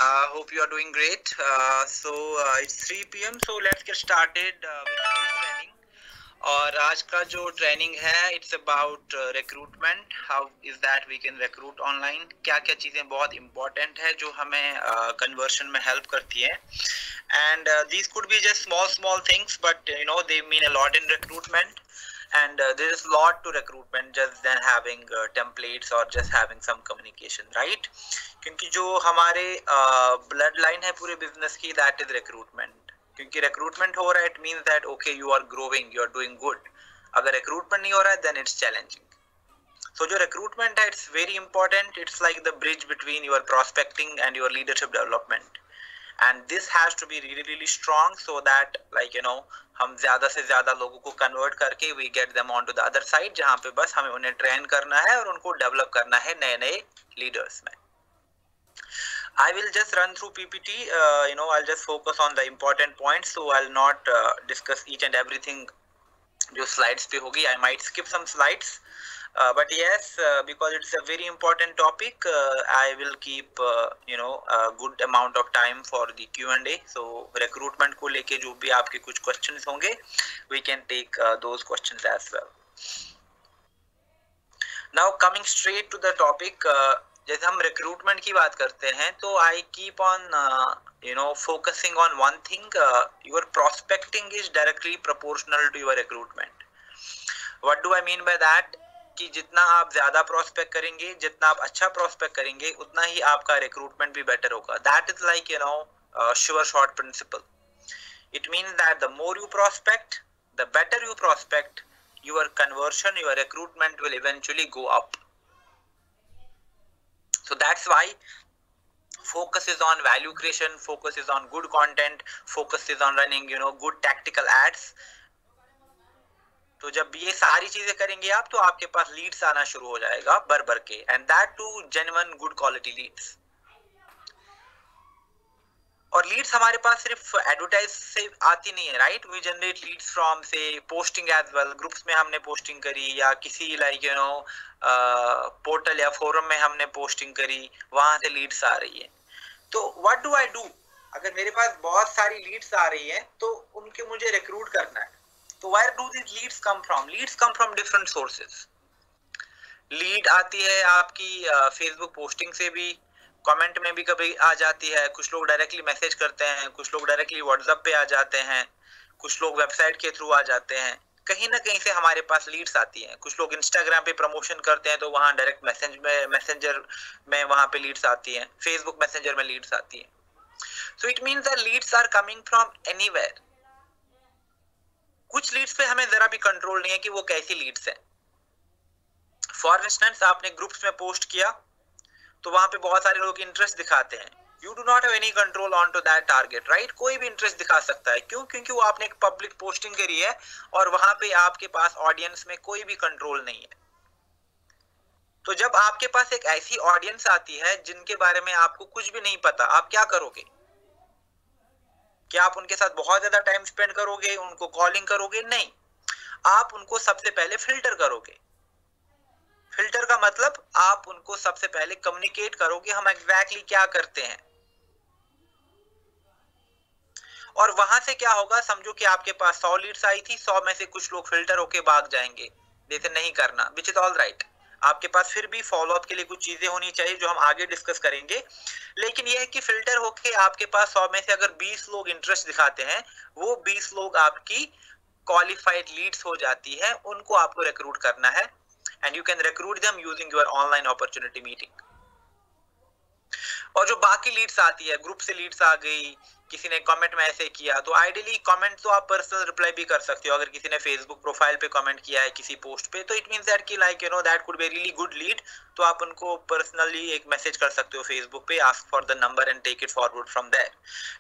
Hope you are doing great. It's 3 p.m. So let's get started with today's training. और आज का जो training है it's about recruitment. How is that we can recruit online. क्या क्या चीज़ें बहुत इंपॉर्टेंट है जो हमें कन्वर्शन में हेल्प करती है. And these could be just small things but they mean a lot in recruitment. And there is a lot to recruitment just than having templates or just having some communication, right? क्योंकि जो हमारे blood line है पूरे business की that is recruitment. क्योंकि recruitment हो रहा है it means that okay you are growing, you are doing good. अगर रिक्रूटमेंट नहीं हो रहा है देन इट्स चैलेंजिंग. सो जो रिक्रूटमेंट है it's very important. It's like the bridge between your prospecting and your leadership development. And this has to be really strong so that हम ज्यादा से ज्यादा लोगों को कन्वर्ट करके we get them on to the other side जहाँ पे बस हमें उन्हें ट्रेन करना है और उनको डेवलप करना है नए नए लीडर्स में. I will just run through PPT. I'll just focus on the important points, so I'll not discuss each and everything जो slides पे होगी. I might skip some slides. But yes, because it's a very important topic, I will keep a good amount of time for the Q&A. So recruitment को लेके जो भी आपके कुछ questions होंगे, we can take those questions as well. Now coming straight to the topic, जैसे हम recruitment की बात करते हैं तो I keep on focusing on one thing. Your prospecting is directly proportional to your recruitment. What do I mean by that? कि जितना आप ज्यादा प्रोस्पेक्ट करेंगे, जितना आप अच्छा प्रोस्पेक्ट करेंगे, उतना ही आपका रिक्रूटमेंट भी बेटर होगा. That is like sure short principle. It means that the more you prospect, the better you prospect, your conversion, your recruitment will eventually go up. So that's why focus is on value creation, focus is on good content, focus is on running good tactical ads. तो जब ये सारी चीजें करेंगे आप तो आपके पास Leeds आना शुरू हो जाएगा भर भर के. And that too genuine good quality leads. और लीड्स हमारे पास सिर्फ एडवर्टाइज से आती नहीं है, right? We generate leads from से पोस्टिंग एज वेल. ग्रुप्स में हमने पोस्टिंग करी या किसी पोर्टल या फोरम में हमने पोस्टिंग करी, वहां से लीड्स आ रही है. तो व्हाट डू आई डू? अगर मेरे पास बहुत सारी लीड्स आ रही है तो उनके मुझे रिक्रूट करना है. तो where do these leads come from? Leads come from different sources. Lead आती है आपकी फेसबुक पोस्टिंग से भी, कमेंट में भी कभी आ जाती है. कुछ लोग डायरेक्टली मैसेज करते हैं, कुछ लोग डायरेक्टली व्हाट्सएप पे आ जाते हैं, कुछ लोग वेबसाइट के थ्रू आ जाते हैं. कहीं ना कहीं से हमारे पास लीड्स आती हैं. कुछ लोग इंस्टाग्राम पे प्रमोशन करते हैं तो वहां डायरेक्ट मैसेंजर में वहां पे लीड्स आती हैं, फेसबुक मैसेंजर में लीड्स आती हैं. So it means that leads are coming from anywhere. कुछ लीड्स पे हमें जरा भी कंट्रोल नहीं है कि वो कैसी लीड्स हैं. फॉर इंस्टेंस आपने ग्रुप्स में पोस्ट किया तो वहां पे बहुत सारे लोग इंटरेस्ट दिखाते हैं. You do not have any control on to that target, right? कोई भी इंटरेस्ट दिखा सकता है. क्यों? क्योंकि वो आपने एक पब्लिक पोस्टिंग करी है और वहां पे आपके पास ऑडियंस में कोई भी कंट्रोल नहीं है. तो जब आपके पास एक ऐसी ऑडियंस आती है जिनके बारे में आपको कुछ भी नहीं पता, आप क्या करोगे? क्या आप उनके साथ बहुत ज्यादा टाइम स्पेंड करोगे, उनको कॉलिंग करोगे? नहीं. आप उनको सबसे पहले फिल्टर करोगे. फिल्टर का मतलब आप उनको सबसे पहले कम्युनिकेट करोगे हम एग्जैक्टली क्या करते हैं. और वहां से क्या होगा, समझो कि आपके पास 100 लीड्स आई थी, 100 में से कुछ लोग फिल्टर होके भाग जाएंगे. जैसे नहीं करना, विच इज ऑल राइट. आपके पास फिर भी फॉलोअप के लिए कुछ चीजें होनी चाहिए जो हम आगे डिस्कस करेंगे. लेकिन यह है कि फिल्टर होके आपके पास 100 में से अगर 20 लोग इंटरेस्ट दिखाते हैं, वो 20 लोग आपकी क्वालिफाइड लीड्स हो जाती है. उनको आपको रिक्रूट करना है and you can recruit them using your online opportunity meeting. और जो बाकी लीड्स आती है, ग्रुप से लीड्स आ गई, किसी ने कमेंट में ऐसे किया, तो आइडियली कमेंट तो आप पर्सनल रिप्लाई भी कर सकते हो. अगर किसी ने फेसबुक प्रोफाइल पे कमेंट किया है किसी पोस्ट पे, तो इट मींस दैट कि like that could be really good lead. तो आप उनको पर्सनली एक मैसेज कर सकते हो फेसबुक पे, ask for the number and take it forward from there.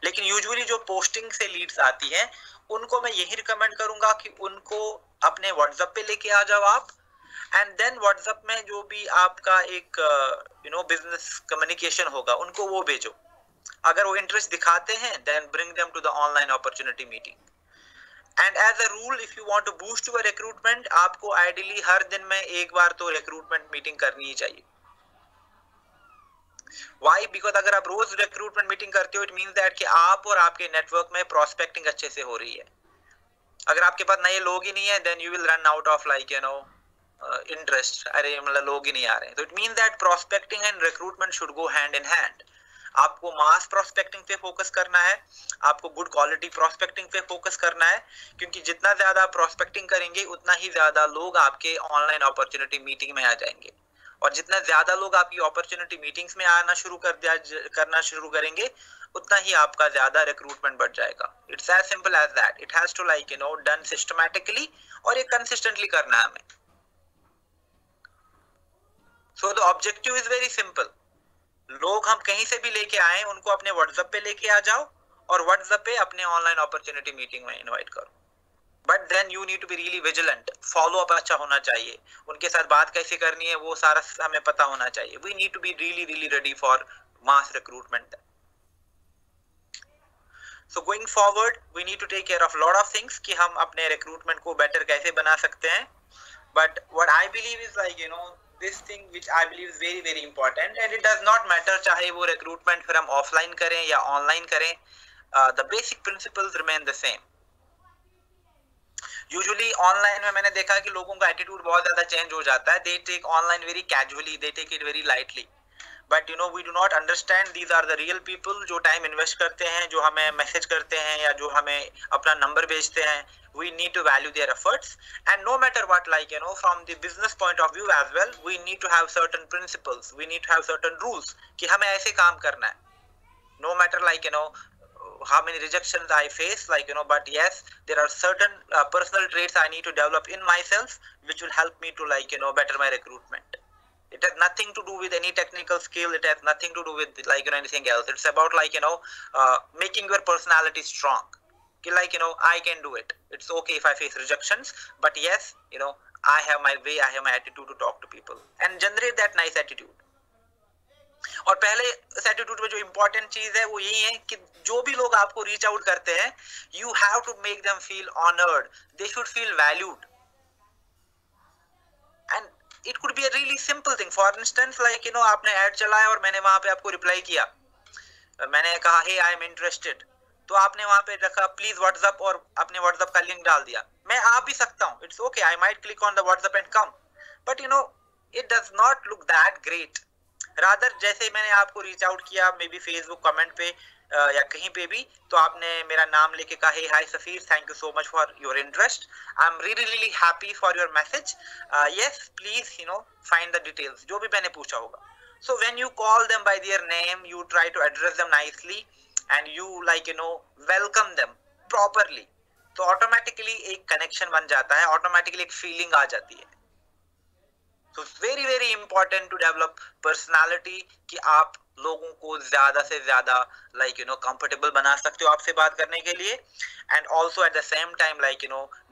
लेकिन यूजुअली जो पोस्टिंग से लीड्स आती है उनको मैं यही रिकमेंड करूंगा कि उनको अपने व्हाट्सएप पे लेके आ जाओ आप. एंड देन व्हाट्सएप में जो भी आपका एक बिजनेस कम्युनिकेशन होगा उनको वो भेजो. अगर वो इंटरेस्ट दिखाते हैं then bring them to the online opportunity meeting. And as a rule if you want to boost your recruitment, आपको आइडियली हर दिन में एक बार तो रिक्रूटमेंट मीटिंग करनी ही चाहिए. वाई? बिकॉज अगर आप रोज रिक्रूटमेंट मीटिंग करते हो, इट मीन्स दैट कि आप और आपके नेटवर्क में प्रोस्पेक्टिंग अच्छे से हो रही है. अगर आपके पास नए लोग ही नहीं है, then you will run out of like interest. अरे मतलब लोग ही नहीं आ रहे हैं. तो इट मीन्स दैट prospecting and recruitment should go hand in hand. आपको मास प्रोस्पेक्टिंग पे फोकस करना है, आपको गुड क्वालिटी प्रोस्पेक्टिंग पे फोकस करना है, क्योंकि जितना ज्यादा प्रोस्पेक्टिंग करेंगे उतना ही ज्यादा लोग आपके ऑनलाइन अपॉर्चुनिटी मीटिंग में आ जाएंगे. और जितना ज्यादा लोग आपकी अपॉर्चुनिटी मीटिंग्स में आना करना शुरू करेंगे, उतना ही आपका ज्यादा रिक्रूटमेंट बढ़ जाएगा. It's as simple as that. It has to like done systematically, और ये कंसिस्टेंटली करना है हमें. So the objective is very simple. लोग हम कहीं से भी लेके आए, उनको अपने व्हाट्सएप पे लेके आ जाओ और व्हाट्सएप पे अपने ऑनलाइन अपॉर्चुनिटी मीटिंग में इनवाइट करो. But then you need to be really vigilant. Follow up अच्छा होना चाहिए, उनके साथ बात कैसे करनी है वो सारा हमें पता होना चाहिए. We need to be really really ready for mass recruitment. So going forward we need to take care of lot of things कि हम अपने रिक्रूटमेंट को बेटर कैसे बना सकते हैं. But what I believe is like this thing which I believe is very very important, and it does not matter चाहे वो recruitment फिर हम offline करें या online करें, the basic principles remain the same. Usually online में मैंने देखा कि लोगों का attitude बहुत ज़्यादा change हो जाता है. They take online very casually, they take it very lightly. But we do not understand these are the real people जो time invest करते हैं, जो हमें message करते हैं या जो हमें अपना number भेजते हैं. We need to value their efforts, and no matter what, like from the business point of view as well, we need to have certain principles, we need to have certain rules कि हमें ऐसे काम करना है. No matter like how many rejections I face, like but yes, there are certain personal traits I need to develop in myself which will help me to like better my recruitment. It has nothing to do with any technical skill, it has nothing to do with like anything else. It's about like making your personality strong. Like I can do it. It's okay if I face rejections, but yes, I have my way, I have my attitude to talk to people and generate that nice attitude. और पहले इस attitude में जो important चीज है वो यही है कि जो भी लोग आपको रीच आउट करते हैं, you have to make them feel honoured. They should feel valued. And it could be a really simple thing. For instance like आपने ऐड चलाया और मैंने वहां पे आपको रिप्लाई किया. मैंने कहा हे आई एम इंटरेस्टेड, तो आपने वहां पे रखा प्लीज व्हाट्सएप और अपने व्हाट्सएप का लिंक डाल दिया. मैं आ भी सकता हूँ, it's okay, I might click on the WhatsApp and come, but it does not look that great. Rather जैसे मैंने आपको रीच आउट किया मे बी फेसबुक कमेंट पे या कहीं पे भी, तो आपने मेरा नाम लेके कहा hey hi Safeer, thank you so much for your interest, I am really really happy for your message, yes please find the details, जो भी मैंने पूछा होगा. So when you call them by their name, you try to address them nicely and you like welcome them properly, तो automatically एक connection बन जाता है, ऑटोमेटिकली एक फीलिंग आ जाती है. So it's very very important to develop personality कि आप लोगों को ज्यादा से ज्यादा like comfortable बना सकते हो आपसे बात करने के लिए, and also at the same time like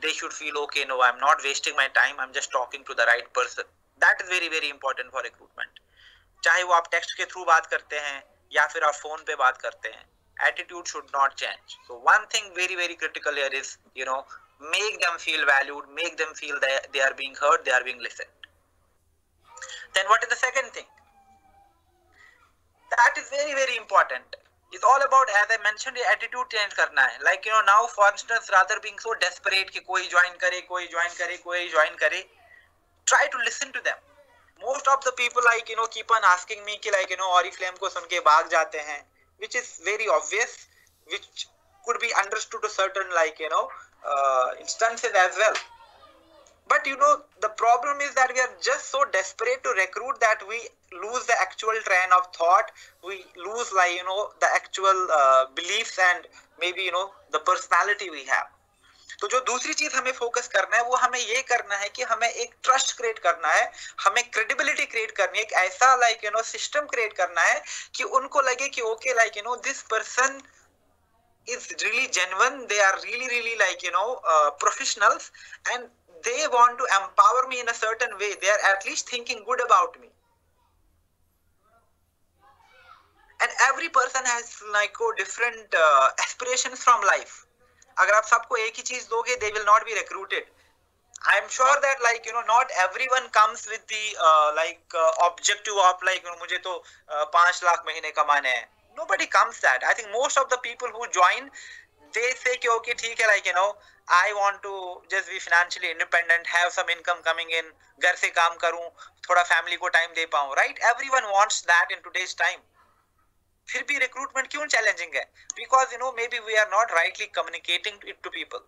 they should feel okay, no I'm not wasting my time, I'm just talking to the right person. That is very very important for recruitment. चाहे वो आप text के through बात करते हैं या फिर आप फोन पे बात करते हैं, attitude should not change. So one thing very very critical here is make them feel valued, make them feel that they are being heard, they are being listened. Then what is the second thing? That is very very important. It's all about, as I mentioned, the attitude change करना है. Like now for instance, rather being so desperate कि कोई join करे, कोई join करे, कोई join करे, try to listen to them. Most of the people like keep on asking me कि like Oriflame को सुन के भाग जाते हैं, which is very obvious, which could be understood to certain like instances as well. But the problem is that we are just so desperate to recruit that we lose the actual train of thought, we lose like the actual beliefs and maybe the personality we have. तो जो दूसरी चीज हमें focus करना है वो हमें ये करना है कि हमें एक ट्रस्ट क्रिएट करना है, हमें क्रेडिबिलिटी क्रिएट करनी है, एक ऐसा लाइक सिस्टम क्रिएट करना है कि उनको लगे कि okay like this person is really genuine, they are really really like professionals and they want to empower me in a certain way, they are at least thinking good about me. And every person has like different aspirations from life. अगर आप सबको एक ही चीज दोगे, they will not be recruited. I'm sure that like not everyone comes with the objective of like मुझे तो 5 लाख महीने कमाने हैं. Nobody comes that. I think most of the people who join, they say कि okay ठीक है like I want to just be financially independent, have some income coming in, घर से काम करूं, थोड़ा family को time दे पाऊं, right? Everyone wants that in today's time. फिर भी recruitment क्यों challenging है? Because maybe we are not rightly communicating it to people.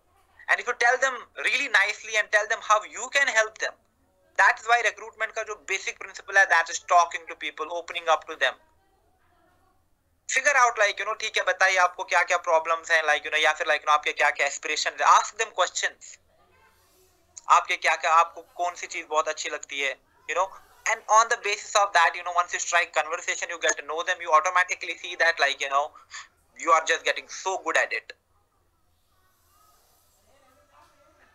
And if you tell them really nicely and tell them how you can help them, that's why recruitment का जो basic principle है, that is talking to people, opening up to them. Figure out like ठीक है बताइए आपको क्या क्या problems हैं like या फिर like आपके क्या क्या aspirations हैं. Ask them questions. आपके क्या क्या आपको कौन सी चीज बहुत अच्छी लगती है, and on the basis of that, once you strike conversation, you get to know them, you automatically see that like you are just getting so good at it.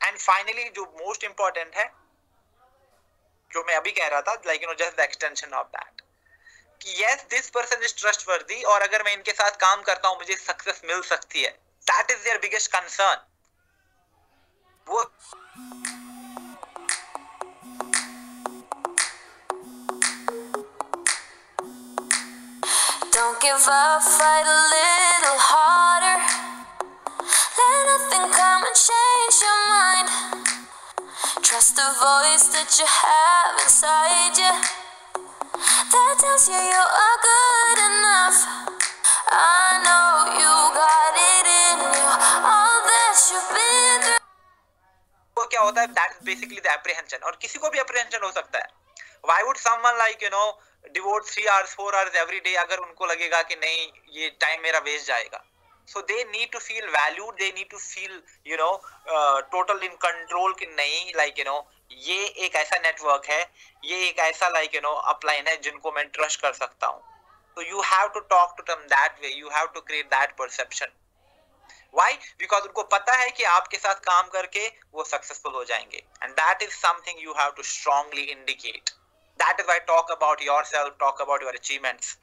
And finally जो most important है, जो मैं अभी कह रहा था, like just the extension of that, कि yes this person is trustworthy, और अगर मैं इनके साथ काम करता हूँ मुझे सक्सेस मिल सकती है. That is their biggest concern. वो Don't give up, fight a little harder. Let nothing come and change your mind. Trust the voice that you have inside you that tells you you are good enough. I know you got it in you, all that you've been through. वो क्या होता है, that is basically the apprehension. और किसी को भी apprehension हो सकता है. Why would someone like devote 3 hours 4 hours every day अगर उनको लगेगा कि नहीं ये टाइम मेरा वेस्ट जाएगा. So they need to feel valued, they need to feel total in control कि नहीं like ये एक ऐसा नेटवर्क है, ये एक ऐसा like अपलाइन है जिनको मैं ट्रस्ट कर सकता हूँ. So you have to talk to them that way, you have to create that perception. Why? Because उनको पता है कि आपके साथ काम करके वो सक्सेसफुल हो जाएंगे, and that is something you have to strongly indicate. That is why talk about yourself, talk about your achievements.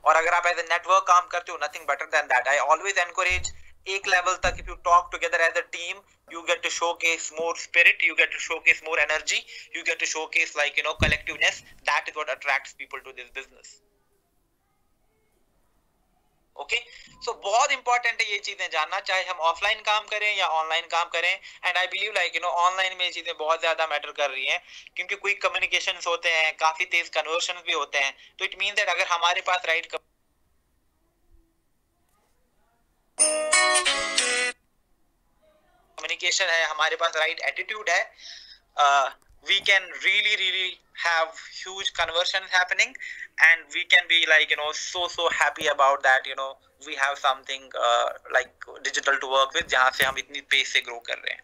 और अगर आप as a network काम करते हो, nothing better than that. I always encourage एक level तक if you talk together as a team, you get to showcase more spirit, you get to showcase more energy, you get to showcase like collectiveness. That is what attracts people to this business. Okay, so बहुत important है ये चीजें जानना, चाहे हम offline काम करें या ऑनलाइन काम करें. And I believe like online में ये चीजें बहुत ज्यादा मैटर कर रही हैं, क्योंकि क्विक कम्युनिकेशंस होते हैं, काफी तेज कन्वर्शंस भी होते हैं. तो इट मींस दैट अगर हमारे पास राइट कम्युनिकेशन है, हमारे पास राइट एटीट्यूड है, we can really have huge conversions happening, and we can be like so happy about that. We have something like digital to work with, जहाँ से हम इतनी pace से ग्रो कर रहे हैं.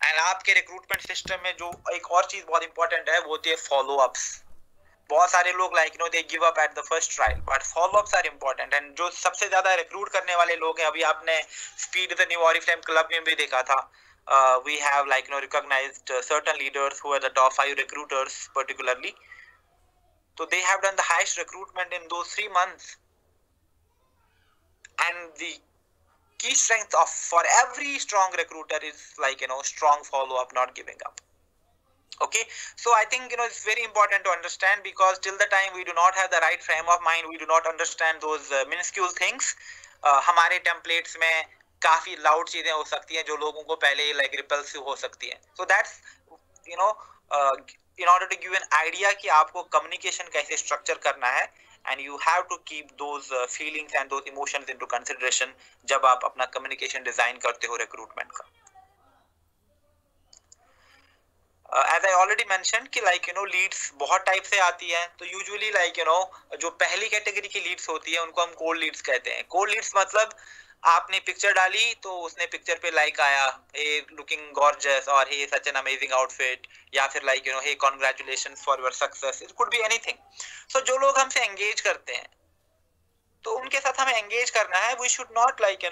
एंड आपके रिक्रूटमेंट सिस्टम में जो एक और चीज बहुत इंपॉर्टेंट है वो होती है फॉलो अप्स. बहुत सारे लोग like they give up at the first trial, but follow ups are important. And जो सबसे ज्यादा रिक्रूट करने वाले लोग हैं, अभी आपने speed the new Oriflame club में भी देखा था, we have like recognized certain leaders who are the top 5 recruiters particularly. So they have done the highest recruitment in those 3 months. And the key strength of for every strong recruiter is like strong follow up, not giving up. Okay, so I think it's very important to understand, because till the time we do not have the right frame of mind, we do not understand those minuscule things. हमारे templates में काफी loud चीजें हो सकती हैं जो लोगों को पहले लाइक रिपल्सिव हो सकती हैं. So that's in order to give an idea कि आपको कम्युनिकेशन कैसे स्ट्रक्चर करना है, and you have to keep those feelings and those emotions into consideration जब आप अपना कम्युनिकेशन डिजाइन करते हो रिक्रूटमेंट का. As I already mentioned कि like लीड्स बहुत टाइप से आती हैं. तो यूजुअली लाइक जो पहली कैटेगरी की लीड्स होती है उनको हम कोल्ड लीड्स कहते हैं. कोल्ड लीड्स मतलब आपने पिक्चर डाली तो उसने पिक्चर पे लाइक आया, हे लुकिंग गॉर्जियस, और hey such an amazing outfit, या फिर like hey congratulations for your success. It could be anything. So जो लोग हमसे एंगेज करते हैं तो उनके साथ हमें एंगेज करना है. We should not like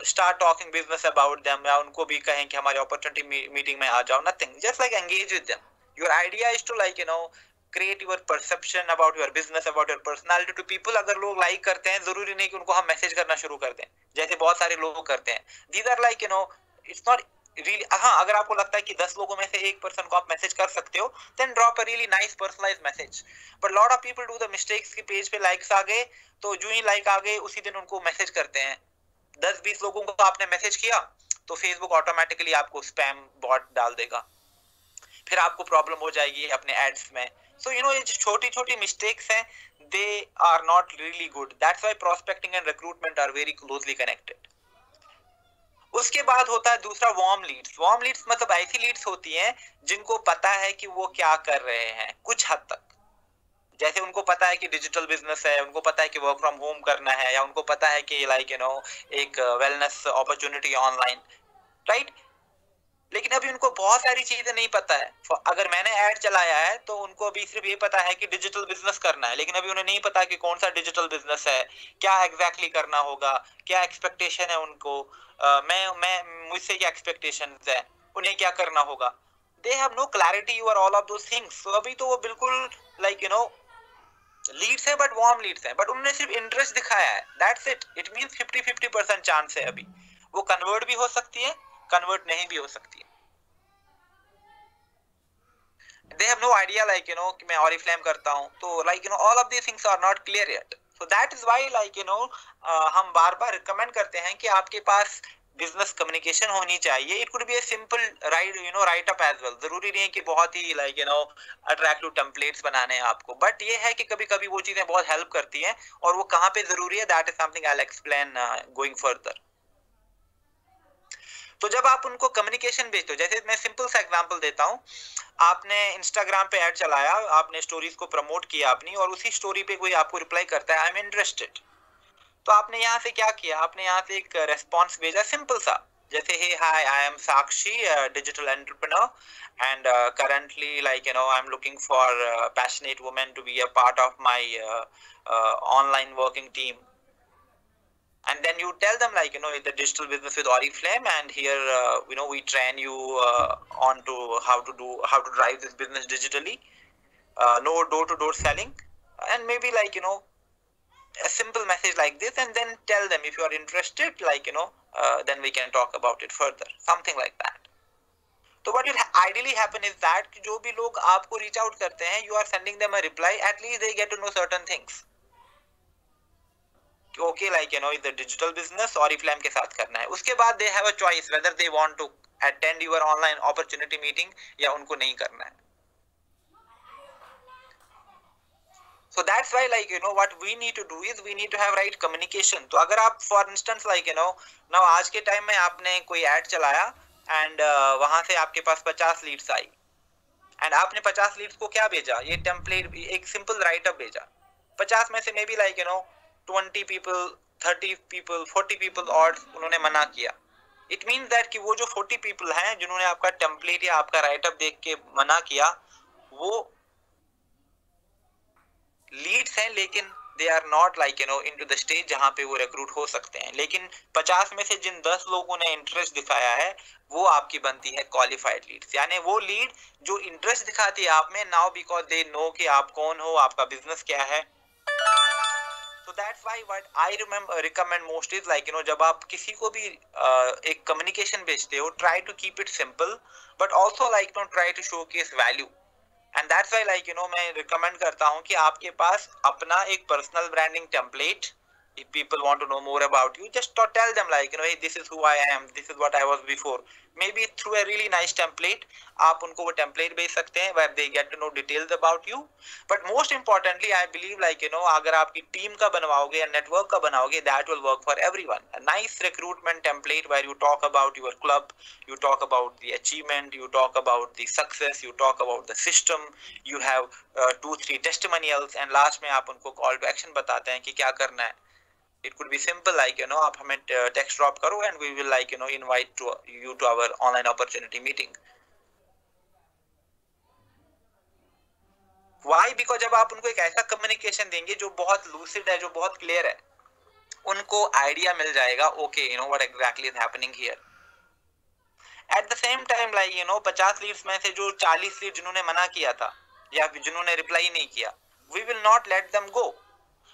start talking business about them, या उनको भी कहें कि हमारी opportunity मीटिंग में आ जाओ. Nothing, just like engage with them. Your idea is to like create your perception about your business, about your personality to people. अगर लोग like करते हैं, जरूरी नहीं कि उनको हम मैसेज करना शुरू कर दें जैसे बहुत सारे लोग करते हैं. These are like it's not really, हाँ, अगर आपको लगता है कि 10 लोगों में से एक पर्सन को आप मैसेज कर सकते हो, then drop a really nice personalized message. But lot of people do the mistakes कि पेज पे लाइक्स आ गए, तो जो ही लाइक आ गए उसी दिन उनको मैसेज करते हैं. 10-20 लोगों को आपने मैसेज किया तो फेसबुक ऑटोमेटिकली आपको स्पैम बॉट डाल देगा, फिर आपको प्रॉब्लम हो जाएगी अपने एड्स में. सो यू नो, ये छोटी छोटी मिस्टेक्स हैं, they are not really good. That's why prospecting and recruitment are very closely connected. उसके बाद होता है दूसरा वार्म लीड्स. वार्म लीड्स मतलब ऐसी लीड्स होती हैं जिनको पता है कि वो क्या कर रहे हैं कुछ हद तक. जैसे उनको पता है कि डिजिटल बिजनेस है, उनको पता है कि वर्क फ्रॉम होम करना है, या उनको पता है कि लाइक यू नो एक वेलनेस अपॉर्चुनिटी ऑनलाइन, राइट. लेकिन अभी उनको बहुत सारी चीजें नहीं पता है. अगर मैंने ऐड चलाया है तो उनको अभी सिर्फ ये पता है कि डिजिटल बिजनेस करना है, लेकिन अभी उन्हें नहीं पता कि कौन सा डिजिटल बिजनेस है, क्या एग्जैक्टली करना होगा, क्या एक्सपेक्टेशन है उनको, मैं मुझसे क्या एक्सपेक्टेशंस है, उन्हें क्या करना होगा. They have no clarity over all of those things. So अभी तो वो बिल्कुल लाइक यू नो लीड्स है, बट वार्म लीड्स है, बट उन्होंने सिर्फ इंटरेस्ट दिखाया है. That's it. It means 50-50% chance है अभी. वो कन्वर्ट भी हो सकती है, कन्वर्ट नहीं भी हो सकती है. They have no idea like you know कि मैं Oriflame करता हूँ, तो like you know all of these things are not clear yet. So that is why like you know हम बार बार रिकमेंड करते हैं कि आपके पास बिजनेस कम्युनिकेशन होनी चाहिए. It could be a simple write up as well. जरूरी नहीं है कि बहुत ही like you know attractive templates बनाने हैं आपको, बट ये है कि कभी कभी वो चीजें बहुत हेल्प करती हैं, और वो कहाँ पे जरूरी है, that is something I will explain going further. तो जब आप उनको कम्युनिकेशन भेजते हो, जैसे मैं सिंपल सा एग्जांपल देता हूँ, आपने इंस्टाग्राम पे ऐड चलाया, आपने स्टोरीज को प्रमोट किया अपनी, और उसी स्टोरी पे कोई आपको रिप्लाई करता है आई एम इंटरेस्टेड, तो आपने यहाँ से क्या किया, आपने यहाँ से एक रेस्पॉन्स भेजा सिंपल सा, जैसे hey hi I am Sakshi, digital entrepreneur and currently like you know I'm looking for passionate women to be a part of my online working team. And then you tell them like you know the digital business with Oriflame, and here you know we train you on to how to drive this business digitally, no door-to-door selling, and maybe like you know a simple message like this, and then tell them if you are interested like you know then we can talk about it further, something like that. So what will ideally happen is that जो भी लोग आपको reach out करते हैं, you are sending them a reply, at least they get to know certain things. Okay, like you know the digital business Oriflame के साथ करना है. उसके बाद they have a choice whether they want to attend your online opportunity meeting या उनको नहीं करना है. So that's why like you know what we need to do is we need to have right communication. तो अगर आप for instance like you know now आज के टाइम में आपने कोई ऐड चलाया एंड वहां से आपके पास 50 लीड्स आई, एंड आपने 50 लीड्स को क्या भेजा, ये टेम्पलेट, एक सिंपल राइट अप भेजा. 50 में से may be like you no 20 people, 30 people, 40 people और उन्होंने मना किया. इट मीन्स दैट कि वो जो 40 people हैं जिन्होंने आपका टेम्पलेट या आपका राइट अप देख के मना किया, वो लीड्स हैं, लेकिन they are not like you know into the stage जहां पे वो रिक्रूट हो सकते हैं. लेकिन 50 में से जिन 10 लोगों ने इंटरेस्ट दिखाया है, वो आपकी बनती है क्वालिफाइड लीड्स, यानी वो लीड जो इंटरेस्ट दिखाती है आप में, नाउ बिकॉज दे नो कि आप कौन हो, आपका बिजनेस क्या है. So that's why what I recommend most is like you know जब आप किसी को भी एक communication भेजते हो, try to keep it simple, but also like you know try to showcase value. And that's why like you know मैं recommend करता हूँ कि आपके पास अपना एक personal branding template. If people want to know more about you, just tell them like you know hey, this is who I am, this is what I was before. Maybe through a really nice template, आप उनको वो template भेज सकते हैं where they get to know details about you. But most importantly, I believe like you know अगर आपकी team का बनवाओगे या network का बनाओगे, that will work for everyone. A nice recruitment template where you talk about your club, you talk about the achievement, you talk about the success, you talk about the system, you have 2-3 testimonials, and last में आप उनको call to action बताते हैं कि क्या करना है. It could be simple like you know आप हमें text drop करो and we will like you know invite you to our online opportunity meeting. Why? Because जब आप उनको एक ऐसा communication देंगे जो बहुत lucid है, जो बहुत clear है, उनको idea मिल जाएगा okay you know what exactly is happening here. At the same time like you know 50 leads में से जो 40 leads जिन्होंने मना किया था या जिन्होंने reply नहीं किया, we will not let them go.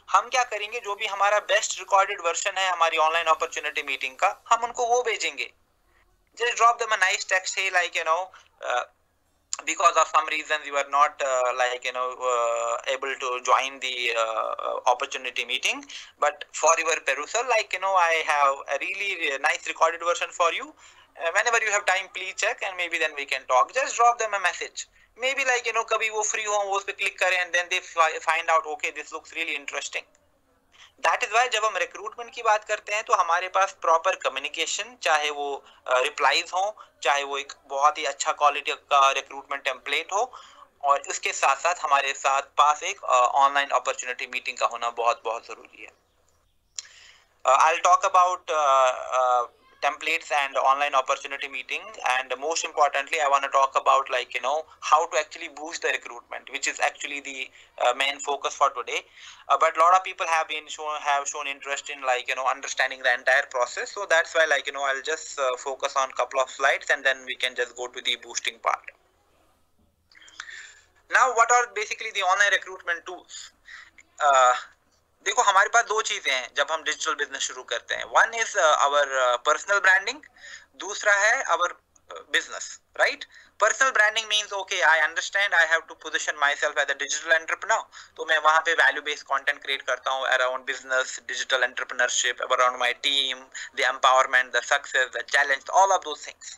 हम क्या करेंगे, जो भी हमारा बेस्ट रिकॉर्डेड वर्जन है हमारी ऑनलाइन अपॉर्चुनिटी मीटिंग का, हम उनको वो भेजेंगे. just drop them a nice text, hey, like, because of some reasons you are not able to join the opportunity meeting, but for your perusal, like, I have a really nice recorded version for you. Whenever you have time, please check, and maybe then we can talk. Just drop them a message. Maybe like, kabhi wo free ho, wo us pe click kare, and then they find out, okay, this looks really interesting. That is why जब हम recruitment की बात करते हैं तो हमारे पास proper communication, चाहे वो रिप्लाईज हो, चाहे वो एक बहुत ही अच्छा क्वालिटी का रिक्रूटमेंट टेम्पलेट हो, और इसके साथ साथ हमारे साथ पास एक ऑनलाइन अपॉर्चुनिटी मीटिंग का होना बहुत बहुत जरूरी है. I'll talk about templates and online opportunity meeting, and most importantly I want to talk about, like, how to actually boost the recruitment, which is actually the main focus for today. But a lot of people have shown interest in, like, understanding the entire process, so that's why, like, I'll just focus on couple of slides, and then we can just go to the boosting part. Now, what are basically the online recruitment tools? देखो, हमारे पास दो चीजें हैं जब हम digital business शुरू करते हैं. One is our personal branding, दूसरा है our business, right. Personal branding means, okay, I understand I have to position myself as a digital entrepreneur, तो मैं वहां पे वैल्यू बेस्ड कंटेंट क्रिएट करता हूँ around business, digital entrepreneurship, around my team, the empowerment, the success, the challenge, all of those things.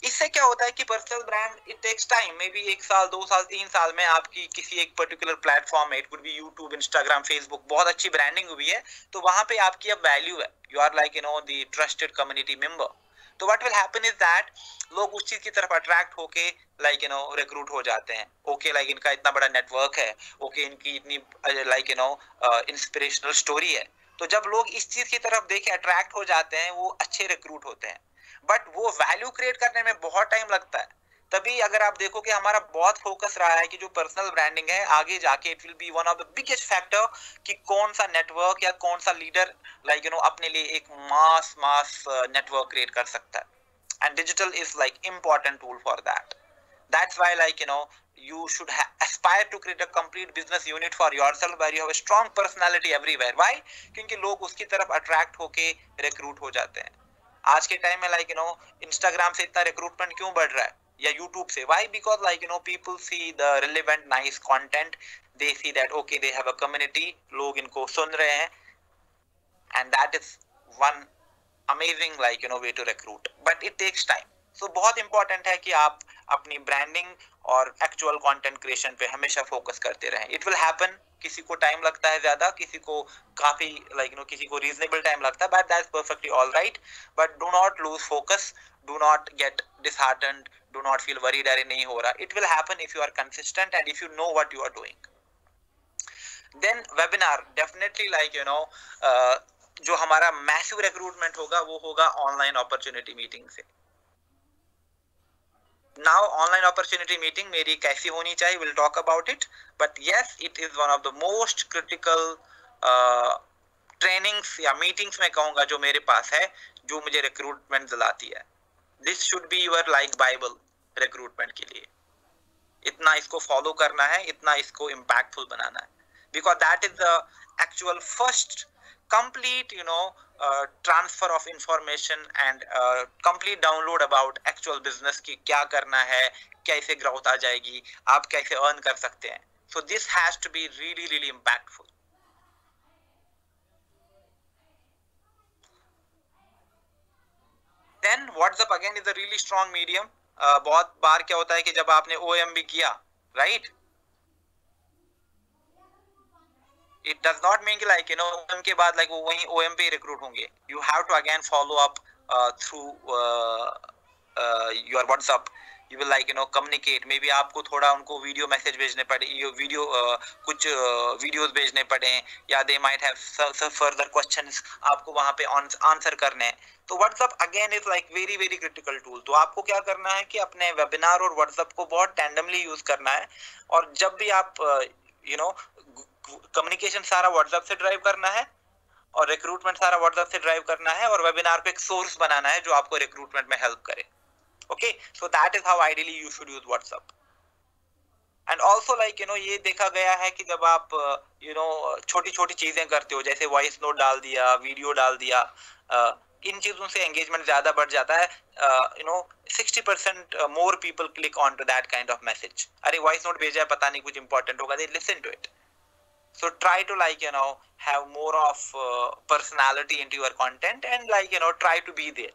इससे क्या होता है कि personal brand, it takes time, may be 1 साल 2 साल 3 साल में आपकी किसी एक पर्टिकुलर प्लेटफॉर्म में, it could B YouTube, Instagram, Facebook, बहुत अच्छी ब्रांडिंग हुई है, तो वहां पे आपकी अब वैल्यू है, you are like the trusted community member. तो what will happen is that लोग उस चीज की तरफ अट्रैक्ट होके, लाइक, रिक्रूट हो जाते हैं. ओके, लाइक, इनका इतना बड़ा नेटवर्क है, ओके, इनकी इतनी, लाइक, इंस्पिरेशनल स्टोरी है, तो जब लोग इस चीज की तरफ देखे अट्रैक्ट हो जाते हैं, वो अच्छे रिक्रूट होते हैं. बट वो वैल्यू क्रिएट करने में बहुत टाइम लगता है. तभी अगर आप देखो कि हमारा बहुत फोकस रहा है कि जो पर्सनल ब्रांडिंग है, आगे जाके it will be one of the biggest factor कि कौन सा नेटवर्क या कौन सा लीडर, लाइक, अपने लिए एक मास नेटवर्क क्रिएट कर सकता है. And digital is like important tool for that. That's why, like, you should aspire to create a complete business unit for yourself where you have a strong personality everywhere. Why? क्योंकि लोग उसकी तरफ attract होके recruit हो जाते हैं. आज के टाइम में, लाइक, इंस्टाग्राम से इतना रिक्रूटमेंट क्यों बढ़ रहा है, या यूट्यूब से? Why? Because, like, people see the relevant nice content, they see that, okay, they have a community, लोग इनको सुन रहे हैं, and that is one amazing, like, way to recruit, but it takes time. So बहुत important है कि आप अपनी branding और एक्चुअल कंटेंट क्रिएशन पे हमेशा फोकस करते रहें. इट विल हैपन, किसी को टाइम लगता है ज्यादा, किसी को काफी, लाइक, किसी को रीजनेबल टाइम लगता है, but that's perfectly all right. But do not lose focus, do not get disheartened, do not feel worried, अरे नहीं हो रहा. It will happen if you are consistent and if you know what you are doing. Then webinar, definitely, like, जो हमारा massive recruitment होगा वो होगा online opportunity meeting से. Now, online opportunity meeting मेरी कैसी होनी चाहिए, we'll talk about it, but yes, it is one of the most critical trainings या meetings मैं कहूँगा जो मेरे पास है, जो मुझे recruitment दिलाती है. This should be your like Bible recruitment के लिए. इतना इसको follow करना है, इतना इसको impactful बनाना है, because that is the actual first complete, transfer of information and complete download about actual business की क्या करना है, कैसे growth आ जाएगी, आप कैसे earn कर सकते हैं. So this has to be really really impactful. Then WhatsApp again is a really strong medium. बहुत बार क्या होता है कि जब आपने OMB किया, right? It does not mean कि, like, OM के बाद, like, वो वहीं OM पे रिक्रूट होंगे. You have to again follow up through your WhatsApp. You will, like, communicate. Maybe आपको थोड़ा उनको वीडियो मैसेज भेजने पड़े, वीडियो कुछ वीडियोस भेजने पड़े, या they might have some further questions आपको वहाँ पे आंसर करने हैं. तो WhatsApp again is like very very critical tool. तो आपको क्या करना है कि अपने वेबिनार और WhatsApp को बहुत टैंडमली यूज करना है, और जब भी आप कम्युनिकेशन सारा व्हाट्सएप से ड्राइव करना है, और रिक्रूटमेंट सारा व्हाट्सएप से ड्राइव करना है, और वेबिनार को एक सोर्स बनाना है जो आपको रिक्रूटमेंट में हेल्प करे. Okay, so that is how ideally you should use WhatsApp. And also, like, ये देखा गया है कि जब आप छोटी छोटी चीजें करते हो, जैसे वॉइस नोट डाल दिया, वीडियो डाल दिया, इन चीजों से एंगेजमेंट ज्यादा बढ़ जाता है. 60% more people click on to that kind of message. अरे वॉइस नोट भेजा है, पता नहीं कुछ इंपॉर्टेंट होगा, they listen to it. So try to have more of personality into your content and try to be there.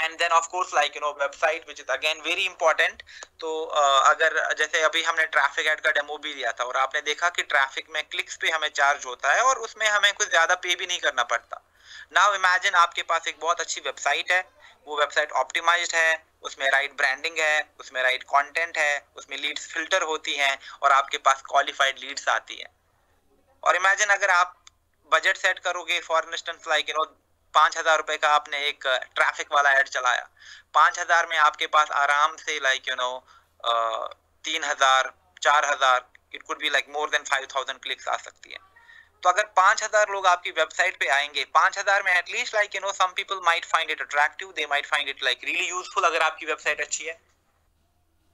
And then of course website, which is again very important. तो अगर जैसे अभी हमने ट्रैफिक ऐड का demo भी दिया था और आपने देखा कि ट्रैफिक में क्लिक्स पे हमें चार्ज होता है और उसमें हमें कुछ ज्यादा पे भी नहीं करना पड़ता. नाउ इमेजिन आपके पास एक बहुत अच्छी वेबसाइट है, वो वेबसाइट ऑप्टिमाइज्ड है, उसमें राइट ब्रांडिंग है, उसमें राइट कंटेंट है, उसमें लीड्स फिल्टर होती हैं और आपके पास क्वालिफाइड लीड्स आती हैं. और इमेजिन अगर आप बजट सेट करोगे, फॉर इंस्टेंस 5,000 रुपए का आपने एक ट्रैफिक वाला ऐड चलाया, 5,000 में आपके पास आराम से 3,000 4,000, it could be more than 5,000 clicks आ सकती है. तो अगर 5,000 लोग आपकी वेबसाइट पे आएंगे, 5,000 में at least some people might find it attractive, they might find it really useful अगर आपकी वेबसाइट अच्छी है.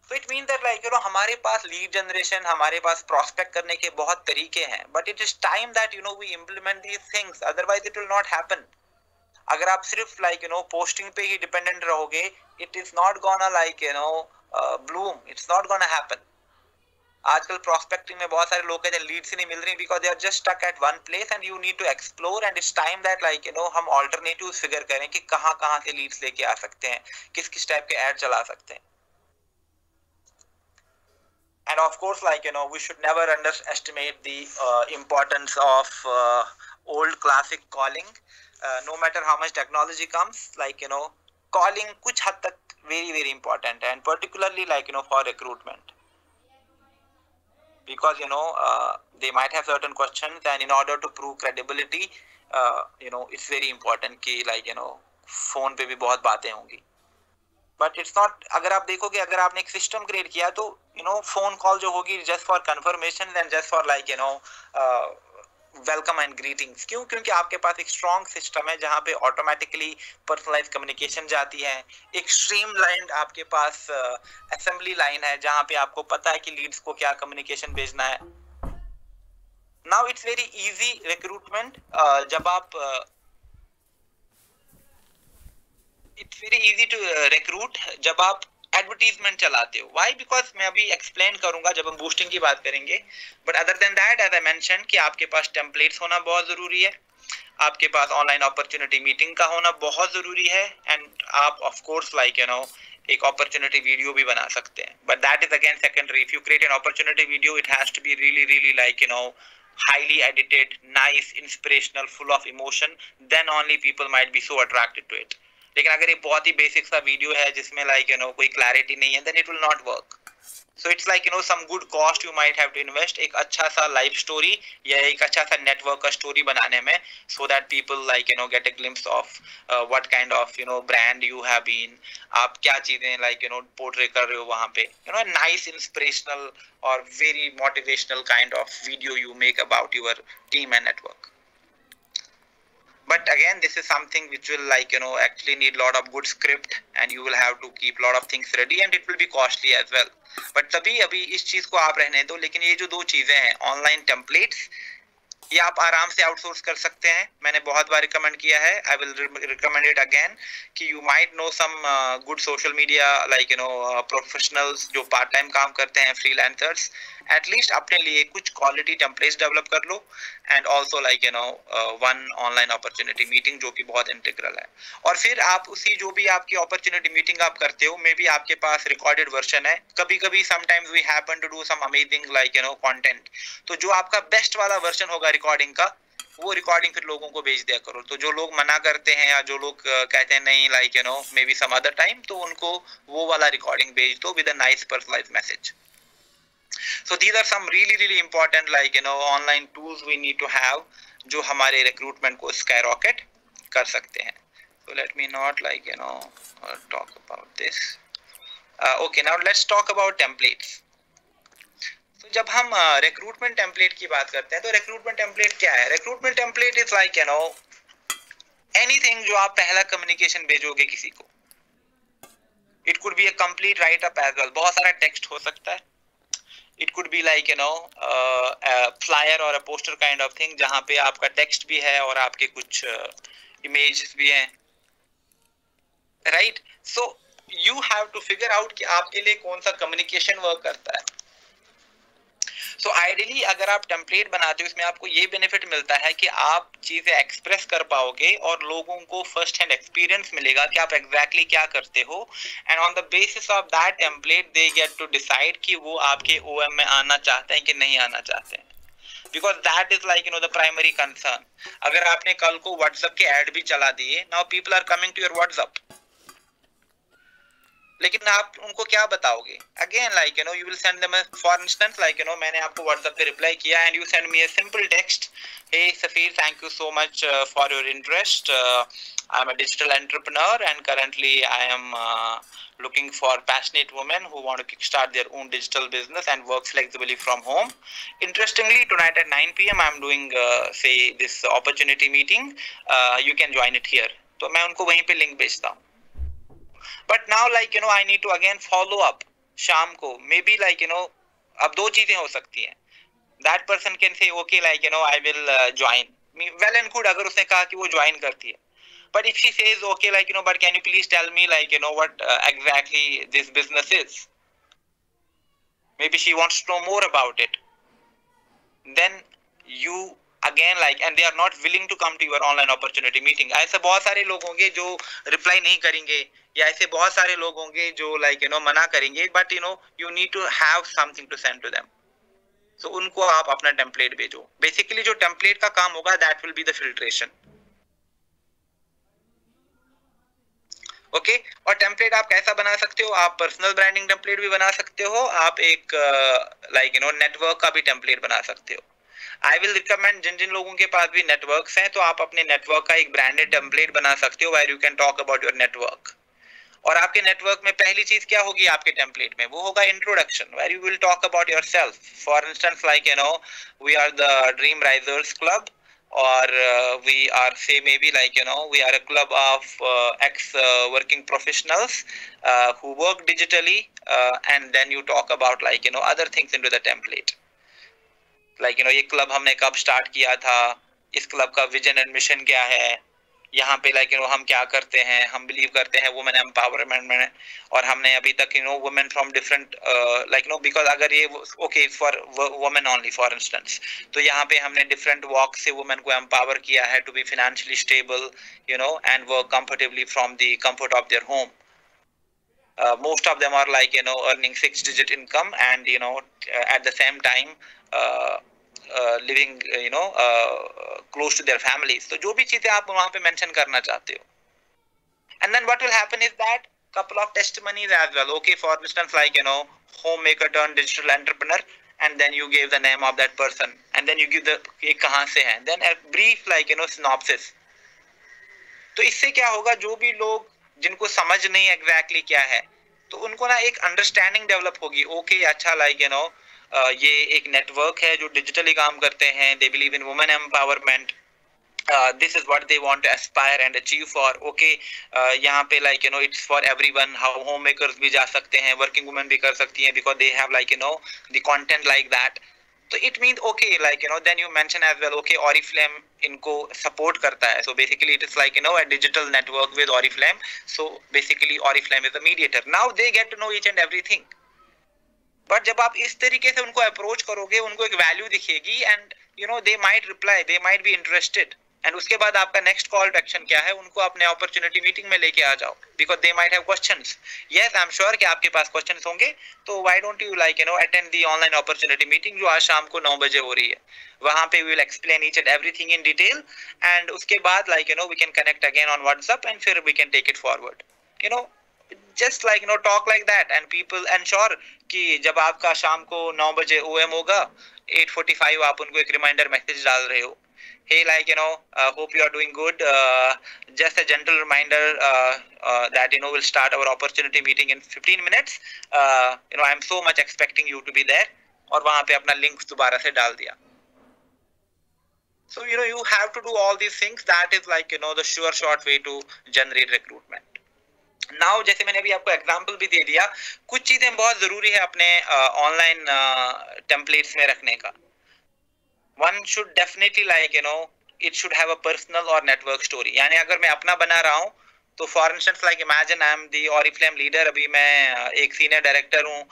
So it means that हमारे पास लीड जनरेशन, हमारे पास प्रोस्पेक्ट करने के बहुत तरीके हैं, but it is time that we implement these things, otherwise it will not happen. अगर आप सिर्फ पोस्टिंग पे ही डिपेंडेंट रहोगे, it is not gonna bloom, it's not gonna happen. आजकल प्रोस्पेक्टिंग में बहुत सारे लोग कहते हैं लीड्स ही नहीं मिल रही because they are just stuck at one place and you need to explore, and it's time that हम alternatives फिगर करें कि कहाँ से लीड्स लेके आ सकते हैं, किस टाइप के ऐड चला सकते हैं. And of course we should never underestimate the importance of old classic calling. No matter how much technology comes, calling kuch had tak very very important, and particularly for recruitment, because they might have certain questions, and in order to prove credibility it's very important ki phone पे भी बहुत बातें होंगी. But it's not, अगर आप देखोगे, अगर आपने एक सिस्टम क्रिएट किया तो फोन कॉल जो होगी just for confirmation and just for welcome and greetings. क्यों? क्योंकि आपके पास एक स्ट्रॉन्ग सिस्टम है जहां पे ऑटोमेटिकली पर्सनलाइज कम्युनिकेशन जाती है. एक स्ट्रीमलाइंड आपके पास असेंबली लाइन है जहां पे आपको पता है कि लीड्स को क्या कम्युनिकेशन भेजना है. Now it's very easy recruitment. जब आप it's very easy to recruit जब आप एडवर्टीजमेंट चलाते हो. व्हाई? बिकॉज मैं अभी एक्सप्लेन करूंगा जब हम बूस्टिंग की बात करेंगे. But other than that, as I mention, कि आपके पास टेम्पलेट्स होना बहुत जरूरी है, आपके पास ऑनलाइन अपॉर्चुनिटी मीटिंग का होना बहुत जरूरी है, एंड आप ऑफ कोर्स एक अपॉर्चुनिटी वीडियो भी बना सकते हैं. But that is again secondary. If you create an opportunity video, it has to be really really highly edited, nice, inspirational, full of emotion, then only people might be so attracted to it. लेकिन अगर ये बहुत ही basic सा video है जिसमें कोई clarity नहीं है, then it will not work. So it's some good cost you might have to invest एक अच्छा सा लाइफ स्टोरी या एक अच्छा सा नेटवर्क का स्टोरी बनाने में, so that people get a glimpse of what kind of brand you have been, आप क्या चीजें पोर्ट्रे कर रहे हो वहाँ पे, nice inspirational or very motivational kind of video you make about your team and network. But again, this is something which will actually need lot of good script, and you will have to keep lot of things ready, and it will be costly as well. But तभी अभी इस चीज को आप रहने दो. लेकिन ये जो दो चीजें हैं, ऑनलाइन टेम्पलेट्स, ये आप आराम से आउटसोर्स कर सकते हैं. मैंने बहुत बार रिकमेंड किया है, I will recommend it again, कि you might know some good social media professionals जो पार्ट टाइम काम करते हैं, फ्रीलांसर्स. एटलीस्ट अपने लिए कुछ क्वालिटी टेम्पलेट्स डेवलप कर लो, and also one online opportunity meeting जो कि बहुत इंटीग्रल है. और फिर आप उसी जो भी आपकी अपॉर्चुनिटी मीटिंग आप करते हो, मे बी आपके पास रिकॉर्डेड वर्जन है. कभी कभी sometimes we happen to do some amazing content. तो जो आपका बेस्ट वाला वर्जन होगा रिकॉर्डिंग का, वो रिकॉर्डिंग फिर लोगों को भेज दिया करो. तो जो लोग मना करते हैं या जो लोग कहते हैं नहीं may be some other time, तो उनको वो वाला रिकॉर्डिंग भेज दो with a nice personalised message. So these are some really really important online tools we need to have जो हमारे recruitment को skyrocket कर सकते हैं. So let me not talk about this. Okay, now let's talk about templates. So जब हम recruitment template की बात करते हैं, तो recruitment template क्या है? Recruitment template is anything जो आप पहला communication भेजोगे किसी को. It could be a complete write up as well. बहुत सारा text हो सकता है. It could be like a flyer or a poster kind of thing जहाँ पे आपका text भी है और आपके कुछ images भी हैं, right? So you have to figure out कि आपके लिए कौन सा communication work करता है. So ideally अगर आप टेम्पलेट बनाते हो इसमें आपको ये बेनिफिट मिलता है कि आप चीजें एक्सप्रेस कर पाओगे और लोगों को फर्स्ट हैंड एक्सपीरियंस मिलेगा कि आप एग्जैक्टली क्या करते हो, and on the basis of that template they get to decide कि वो आपके ओएम में आना चाहते हैं कि नहीं आना चाहते हैं, because that is like the primary concern. अगर आपने कल को व्हाट्सएप के ऐड भी चला दिए, now people are coming to your WhatsApp, लेकिन आप उनको क्या बताओगे? Again like you will send them for instance like मैंने आपको व्हाट्सएप पे रिप्लाई किया and you send me a simple text, hey Safeer thank you so much for your interest, I am a digital entrepreneur and currently I am looking for passionate women who want to kickstart their own digital business and work flexibly from home. Interestingly, tonight at 9 p.m. I am doing say this opportunity meeting. You can join it here. तो मैं उनको वहीं पे link भेजता हूँ. But now like I need to again follow up शाम को, maybe like अब दो चीजें हो सकती हैं. That person can say okay like I will join, well and good अगर उसने कहा कि वो join करती है. But if she says okay like but can you please tell me like what exactly this business is, maybe she wants to know more about it, then you again like and they are not willing to come to your online opportunity meeting. ऐसे बहुत सारे लोग होंगे जो reply नहीं करेंगे, या ऐसे बहुत सारे लोग होंगे जो like मना करेंगे, but you need to have something to send to them. So उनको आप अपना टेम्पलेट भेजो. बेसिकली जो टेम्पलेट का काम होगा that will be the filtration. Okay और टेम्पलेट आप कैसा बना सकते हो? आप पर्सनल ब्रांडिंग टेम्पलेट भी बना सकते हो, आप एक लाइक नेटवर्क का भी टेम्पलेट बना सकते हो. आई विल रिकमेंड जिन लोगों के पास भी नेटवर्क्स हैं तो आप अपने नेटवर्क का एक ब्रांडेड टेम्पलेट बना सकते हो where you can talk about your network. और आपके नेटवर्क में पहली चीज क्या होगी आपके टेम्पलेट में? वो होगा introduction where you will talk about yourself. For instance like we are the dream risers club, or we are say maybe like we are a club of ex working professionals who work digitally, and then you talk about like other things into the template, like ये club हमने कब start किया था, इस club का vision and mission क्या है, यहाँ पे like हम क्या करते हैं, हम बिलीव करते हैं वुमेन एम्पावरमेंट में, और हमने अभी तक women from different like because अगर ये okay for women only for instance, तो यहाँ पे हमने डिफरेंट वॉक से वुमेन को एम्पावर किया है to be financially stable and work comfortably from the comfort of their home. Most of them are like earning 6-digit income and at the same time living close to their families. तो जो भी चीजें आप वहाँ पे mention करना चाहते हो, and then what will happen is that couple of testimonies as well. Okay, for instance like homemaker turned digital entrepreneur, and then you gave the name of that person, and then you give the ये कहाँ से है, then a brief like synopsis. तो इससे क्या होगा, जो भी लोग जिनको समझ नहीं एग्जैक्टली क्या है, तो उनको ना एक अंडरस्टैंडिंग डेवलप होगी. ओके अच्छा लाइक ये एक नेटवर्क है जो डिजिटली काम करते हैं, they believe in women empowerment, this is what they want to aspire and achieve for. Okay, यहाँ पे like it's for everyone. how homemakers भी जा सकते हैं, working women भी कर सकती हैं, because they have like the content like that. तो it means okay like then you mention as well okay Oriflame इनको support करता है. So basically it is like a digital network with Oriflame. So basically Oriflame is a mediator. Now they get to know each and everything. But जब आप इस तरीके से उनको approach करोगे, उनको एक value दिखेगी, and they might reply, they might be interested. And उसके बाद आपका next call to action क्या है? उनको अपने opportunity meeting में लेके आ जाओ, because they might have questions. Yes, I'm sure कि आपके पास questions होंगे, तो why don't you like attend the online opportunity meeting जो आज शाम को 9 बजे हो रही है. वहाँ पे we will explain each and everything in detail, and उसके बाद like we can connect again on WhatsApp, and फिर we can take it forward. Just like talk like that, and people ensure कि जब आपका शाम को 9 बजे OM होगा, 8:45 आप उनको एक reminder message डाल रहे हो. Hey, like hope you are doing good. Just a gentle reminder that we'll start our opportunity meeting in 15 minutes. I'm so much expecting you to be there. और वहाँ पे अपना link दोबारा से डाल दिया. So you have to do all these things. That is like the sure short way to generate recruitment. Now जैसे मैंने अभी आपको एग्जांपल भी दे दिया, कुछ चीजें बहुत जरूरी है अपने ऑनलाइन टेम्पलेट्स में रखने का. One should definitely like it should have a personal और नेटवर्क स्टोरी. यानी अगर मैं अपना बना रहा हूँ तो for instance like imagine I am the Oriflame leader, अभी मैं एक सीनियर डायरेक्टर हूँ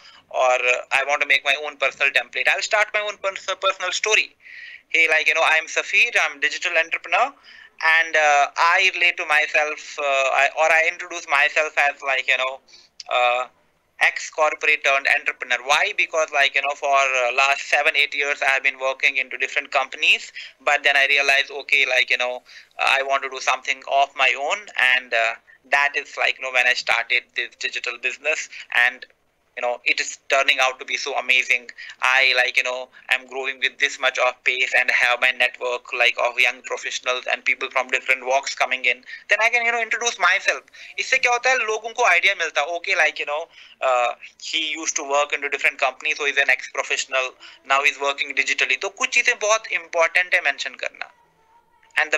और I want to make my own personal template. I will start my own personal story. Hey, like I am Safir, I'm digital entrepreneur, and I relate to myself, I introduce myself as like uh, ex corporate turned entrepreneur. Why? Because like for last 7-8 years I have been working into different companies, but then I realized, okay, like I want to do something of my own, and that is like when I started this digital business, and it is turning out to be so amazing. I like I'm growing with this much of pace and have my network like of young professionals and people from different walks coming in. Then I can introduce myself. इससे क्या होता है, लोगों को idea मिलता है, okay, like he used to work into different companies, so he's an ex professional, now he's working digitally. तो कुछ चीजें बहुत important है मेंशन करना. And the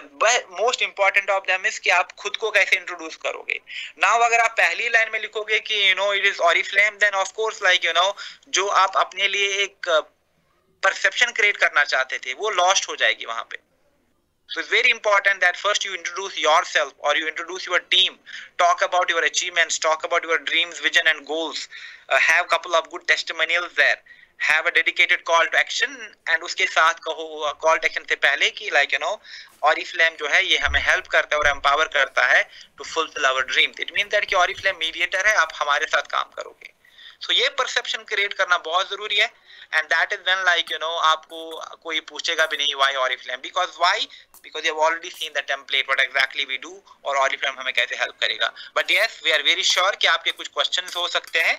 most important of them is कि आप खुद को कैसे इंट्रोड्यूस करोगे. नाउ अगर आप पहली लाइन में लिखोगे कि it is Oriflame, then of course like जो आप अपने लिए एक परसेप्शन क्रिएट करना चाहते थे वो लॉस्ट हो जाएगी वहां पे. So it's very important that first you introduce yourself or you introduce your team, talk about your achievements, talk about your dreams, vision and goals, have a couple of good testimonials there, have a dedicated call to action, and उसके साथ कहो call to action से पहले कि like Oriflame जो है ये हमें हेल्प करता है और एम्पावर करता है to fulfil our dreams. It mean that कि ऑरिफ्लेम मीडिएटर है, आप हमारे साथ काम करोगे. सो ये परसेप्शन क्रिएट करना बहुत जरूरी है. And that is when like आपको कोई पूछेगा भी नहीं why Oriflame, because you have already seen the template what exactly we do और ऑरिफ्लेम हमें कैसे हेल्प करेगा. But yes, we are very sure कि आपके कुछ क्वेश्चंस हो सकते हैं.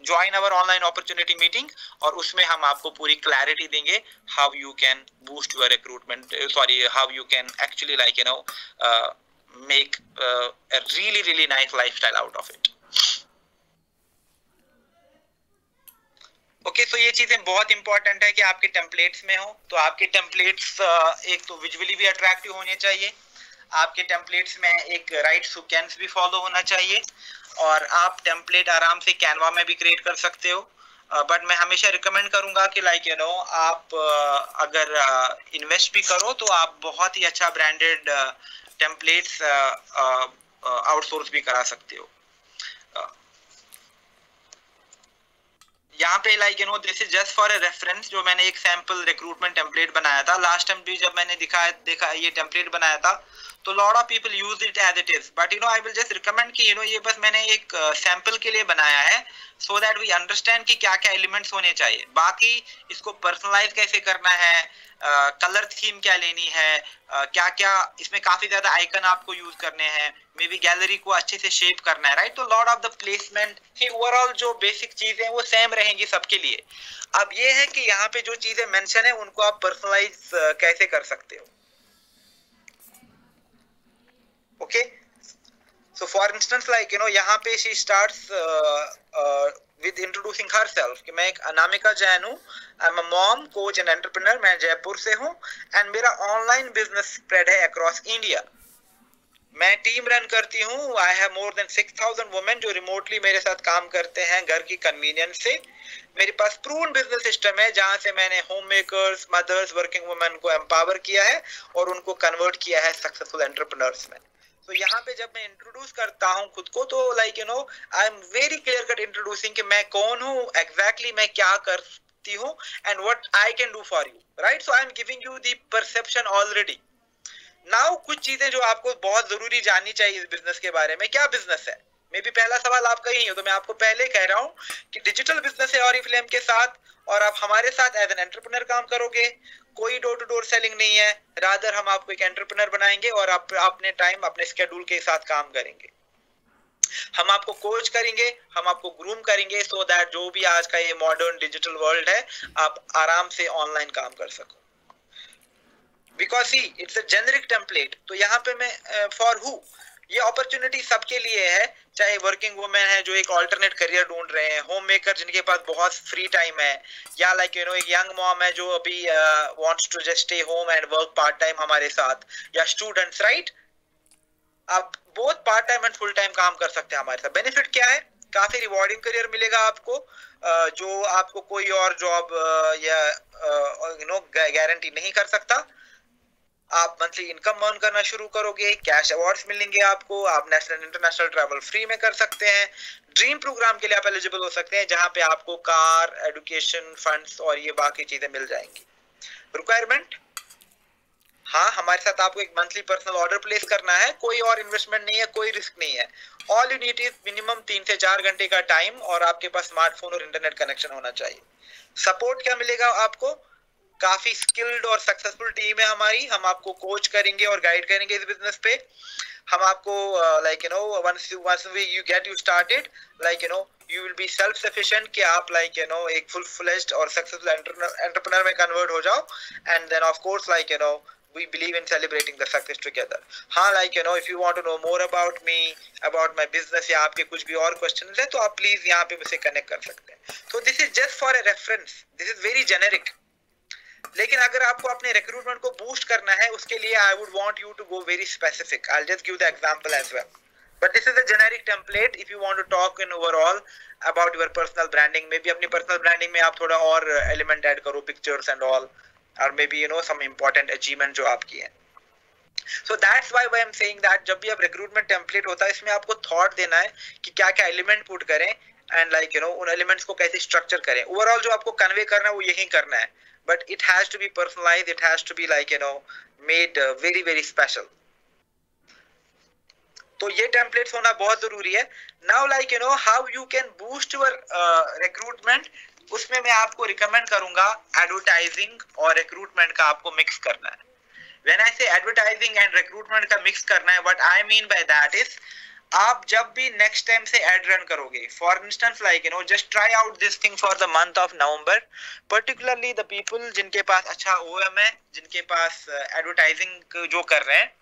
Join our online opportunity meeting और उसमें हम आपको पूरी क्लैरिटी देंगे how you can boost your recruitment, how you can actually like make a really nice lifestyle out of it. Okay, so ये चीजें बहुत इंपॉर्टेंट है कि आपके टेम्पलेट्स में हो. तो आपके टेम्पलेट्स एक तो विजुअली भी अट्रैक्टिव होने चाहिए, आपके टेम्पलेट्स में एक राइट सीक्वेंस भी फॉलो होना चाहिए, और आप टेम्पलेट आराम से कैनवा में भी क्रिएट कर सकते हो. बट मैं हमेशा रिकमेंड करूंगा कि लाइक आप अगर इन्वेस्ट भी करो तो आप बहुत ही अच्छा ब्रांडेड टेम्पलेट्स आउटसोर्स भी करा सकते हो. यहाँ पे like this is just for a reference. जो मैंने एक सैंपल रिक्रूटमेंट टेम्पलेट बनाया था लास्ट टाइम भी, जब मैंने देखा ये टेम्पलेट बनाया था तो lot of people use it as it is. But I will just recommend कि ये बस मैंने एक सैंपल के लिए बनाया है, सो दैट वी अंडरस्टैंड कि क्या क्या एलिमेंट्स होने चाहिए. बाकी इसको पर्सनलाइज कैसे करना है, कलर थीम क्या लेनी है, क्या क्या इसमें काफी ज्यादा आइकन आपको यूज करने हैं, मे बी गैलरी को अच्छे से शेप करना है, राइट. तो लॉट ऑफ द प्लेसमेंट की ओवरऑल जो बेसिक चीजें वो सेम रहेंगी सबके लिए. अब ये है कि यहाँ पे जो चीजें मेंशन है उनको आप पर्सनलाइज कैसे कर सकते हो. Okay, so for instance like यहाँ पे she starts with introducing herself कि मैं एक अनामिका जैन हूँ, I'm a mom, coach and entrepreneur, मैं जयपुर से हूँ, एंड मेरा ऑनलाइन बिजनेस स्प्रेड है अक्रॉस इंडिया. मैं टीम रन करती हूँ. I have more than 6,000 women जो रिमोटली मेरे साथ काम करते हैं घर की कन्वीनियंस से. मेरे पास प्रूवन बिजनेस सिस्टम है जहां से मैंने home makers, mothers, working women को एम्पावर किया है और उनको कन्वर्ट किया है सक्सेसफुल एंटरप्रेन्योर्स में. तो यहाँ पे जब मैं इंट्रोड्यूस करता हूँ खुद को तो like I am very clear cut introducing कि मैं कौन हूँ, एग्जैक्टली मैं क्या करती हूँ, and what I can do for you, right. So I am giving you the perception already. Now कुछ चीजें जो आपको बहुत जरूरी जाननी चाहिए इस बिजनेस के बारे में. क्या बिजनेस है, मे बी पहला सवाल आपका ही हो, तो मैं आपको पहले कह रहा हूँ कि डिजिटल बिजनेस है ऑरिफ्लेम के साथ, और आप हमारे साथ एज एन एंटरप्रेन्योर काम करोगे. कोई डोर टू डोर सेलिंग नहीं है, रादर हम आपको एक एंटरप्रेन्योर बनाएंगे और आप अपने टाइम अपने स्केड्यूल के साथ काम करेंगे. हम आपको कोच करेंगे, हम आपको ग्रूम करेंगे, सो दैट जो भी आज का ये मॉडर्न डिजिटल वर्ल्ड है आप आराम से ऑनलाइन काम कर सको. Because see it's a generic template. तो यहाँ पे मैं फॉर हु, ये अपॉर्चुनिटी सबके लिए है, चाहे वर्किंग वुमेन है जो एक ऑल्टरनेट करियर ढूंढ रहे हैं, होम मेकर जिनके पास बहुत फ्री टाइम है, या लाइक एक यंग मॉम है जो अभी wants to just stay home and work part time हमारे साथ, या स्टूडेंट्स, राइट. आप both part time and full time काम कर सकते हैं हमारे साथ। बेनिफिट क्या है, काफी रिवॉर्डिंग करियर मिलेगा आपको, जो आपको कोई और जॉब या गारंटी नहीं कर सकता। आप मंथली इनकम अर्न करना शुरू करोगे, कैश अवार्ड्स मिलेंगे आपको, आप नेशनल इंटरनेशनल ट्रैवल फ्री में कर सकते हैं। ड्रीम प्रोग्राम के लिए आप एलिजिबल हो सकते हैं, जहां पे आपको कार, एजुकेशन फंड्स और ये बाकी चीजें मिल जाएंगी। रिक्वायरमेंट, हाँ, हमारे साथ आपको एक मंथली पर्सनल ऑर्डर प्लेस करना है, कोई और इन्वेस्टमेंट नहीं है, कोई रिस्क नहीं है। All you need is minimum 3 से 4 घंटे का टाइम और आपके पास स्मार्टफोन और इंटरनेट कनेक्शन होना चाहिए। सपोर्ट क्या मिलेगा आपको, काफी स्किल्ड और सक्सेसफुल टीम है हमारी, हम आपको कोच करेंगे और गाइड करेंगे इस बिजनेस पे। हम आपको once you get you started you will be self sufficient, कि आप एक फुल फ्लेज्ड और सक्सेसफुल एंटरप्रेन्योर में कन्वर्ट हो जाओ। And then of course we believe in celebrating the success together. हाँ, if you want to know more about me, about my business, या आपके कुछ भी और questions है, तो आप please यहाँ पे मुझसे connect कर सकते हैं। So this is just for a reference, this is very generic. लेकिन अगर आपको अपने recruitment को boost करना है, उसके लिए I would want you to go very specific. I'll just give the example as well. But this is a generic template if you want to talk in overall about your personal branding. Maybe अपनी personal branding में आप थोड़ा और element add करो, pictures and all. और maybe some important achievement जो आपकी है। So that's why I'm saying that जब भी आप recruitment template होता है, इसमें आपको thought देना है कि क्या क्या element put करें and उन elements को कैसे structure करें। Overall जो आपको convey करना है वो यही करना है, but it has to be personalized, it has to be made very very special. तो ये templates होना बहुत जरूरी है। Now how you can boost your recruitment, उसमें मैं आपको रिकमेंड करूंगा एडवर्टाइजिंग और रिक्रूटमेंट का आपको मिक्स करना है। व्हेन आई से एडवर्टाइजिंग एंड रिक्रूटमेंट का मिक्स करना है, what I mean by that is, आप जब भी नेक्स्ट टाइम से एड रन करोगे, for instance just try out this thing for the month of November, particularly the people जिनके पास अच्छा ओएम है, जिनके पास एडवर्टाइजिंग जो कर रहे हैं।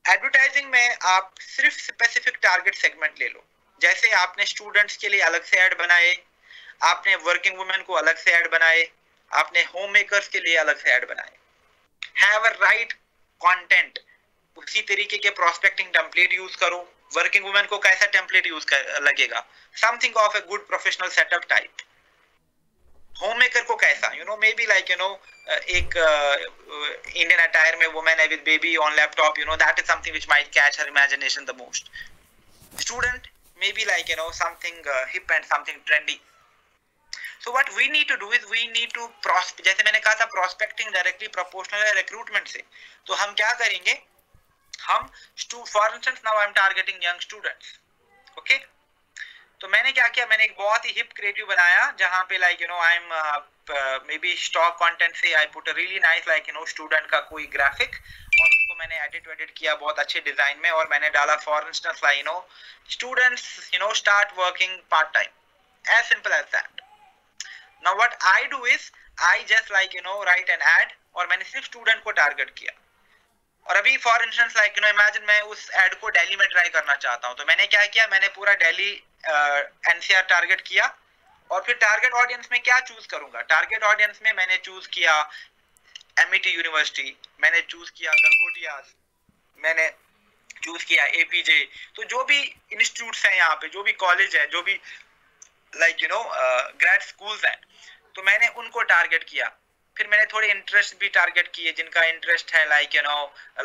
एडवर्टाइजिंग में आप सिर्फ स्पेसिफिक टारगेट सेगमेंट ले लो। जैसे आपने स्टूडेंट्स के लिए अलग से ऐड बनाए, आपने वर्किंग वुमेन को अलग से ऐड बनाए, आपने होम मेकर्स के लिए अलग से ऐड बनाए। हैव अ राइट कंटेंट, उसी तरीके के प्रोस्पेक्टिंग टेम्पलेट यूज करो। वर्किंग वुमेन को कैसा टेम्पलेट यूज लगेगा, something of a good professional setup type. Home maker को कैसा मे बी एक इंडियन अटायर में वुमेन है with baby on laptop, that is something which might catch her imagination the most. Student may be something hip and something trendy. So what we need to do is we need to जैसे मैंने कहा था prospecting directly proportional है recruitment से, तो हम क्या करेंगे, हम for instance now I'm targeting young students, okay? तो मैंने क्या किया, मैंने एक बहुत ही hip creative बनाया, जहाँ पे I'm maybe stock content से I put a really nice student का कोई graphic, और उसको मैंने edit किया बहुत अच्छे डिजाइन में, और मैंने डाला for instance students start working part time, as simple as that. Now what I do is I just write an ad, और मैंने सिर्फ स्टूडेंट को टारगेट किया। और अभी फॉर इंस्टेंस इमेजिन मैं उस एड को दिल्ली में ट्राई करना चाहता हूँ, तो मैंने क्या किया, मैंने पूरा दिल्ली एनसीआर टारगेट किया। और फिर टारगेट ऑडियंस में क्या चूज करूंगा, टारगेट ऑडियंस में मैंने चूज किया एमईटी यूनिवर्सिटी, मैंने चूज किया गलगोटियास, मैंने चूज किया एपीजे। तो जो भी इंस्टीट्यूट्स हैं यहाँ पे, जो भी कॉलेज है, जो भी ग्रेड स्कूल्स हैं, तो मैंने उनको टारगेट किया। फिर मैंने थोड़े इंटरेस्ट भी टारगेट किए, जिनका इंटरेस्ट है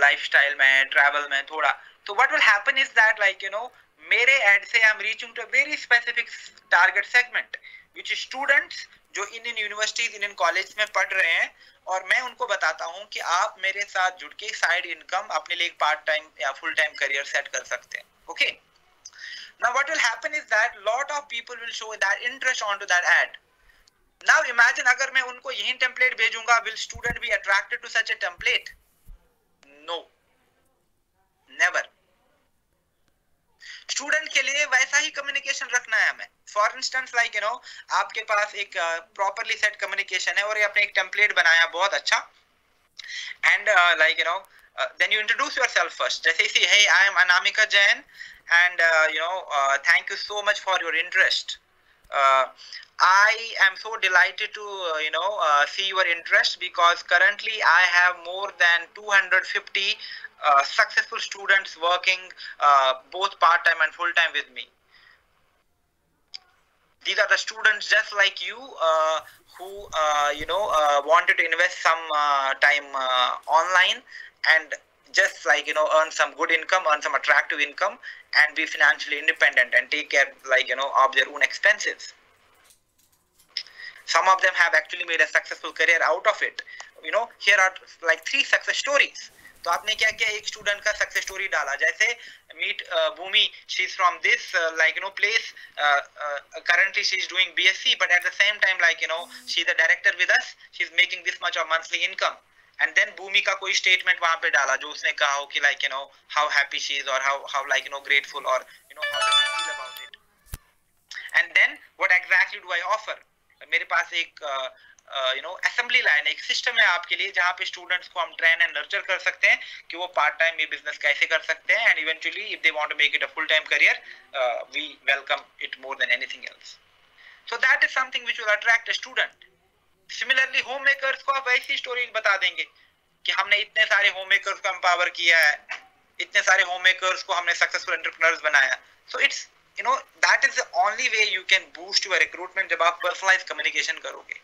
लाइफस्टाइल में, ट्रैवल में थोड़ा। तो what will happen is that मेरे एड से I am reaching to a very specific target segment which is students जो इंडियन यूनिवर्सिटीज, इंडियन कॉलेज में पढ़ रहे हैं, और मैं उनको बताता हूँ कि आप मेरे साथ जुड़ के साइड इनकम अपने लिए एक पार्ट टाइम या फुल टाइम करियर सेट कर सकते हैं। Okay, now what will happen is that lot of people will show that interest onto that ad. Now imagine अगर मैं उनको यही टेम्पलेट भेजूंगा, will student be attracted to such a template? No, never. Student के लिए वैसा ही communication रखना है हमें। फॉर इंस्टेंस आपके पास एक प्रॉपरली सेट कम्युनिकेशन है, और ये आपने एक टेम्पलेट बनाया बहुत अच्छा, and then you introduce yourself first. जैसे इसी, hey, I am Anamika Jain, and thank you so much for your interest. I am so delighted to see your interest, because currently I have more than 250 successful students working both part-time and full-time with me. These are the students just like you who wanted to invest some time online and just like earn some good income, earn some attractive income, and be financially independent and take care of their own expenses. Some of them have actually made a successful career out of it. Here are like 3 success stories. तो आपने क्या किया, एक student का success story डाला, जैसे meet Bhumi, she is from this place, currently she is doing BSc, but at the same time she is a director with us, she is making this much of monthly income. And then भूमि का कोई statement वहां पे डाला जो उसने कहा हो कि how happy she is, or how grateful, or how does she feel about it. And then what exactly do I offer? मेरे पास एक असेंबली लाइन, एक सिस्टम है आपके लिए जहाँ पे स्टूडेंट्स को हम ट्रेन एंड नर्चर कर सकते हैं कि वो पार्ट टाइम में बिजनेस कैसे कर सकते हैं, and eventually if they want to make it a full time career, we welcome it more than anything else. So that is something which will attract a student. Similarly home makers को आप वैसी story बता देंगे कि हमने इतने सारे home makers को एम्पावर किया है, इतने सारे होम मेकर्स को हमने सक्सेसफुल एंटरप्रेन्योर्स बनाया. So it's that is the only way you can boost your recruitment, जब आप पर्सनलाइज कम्युनिकेशन करोगे.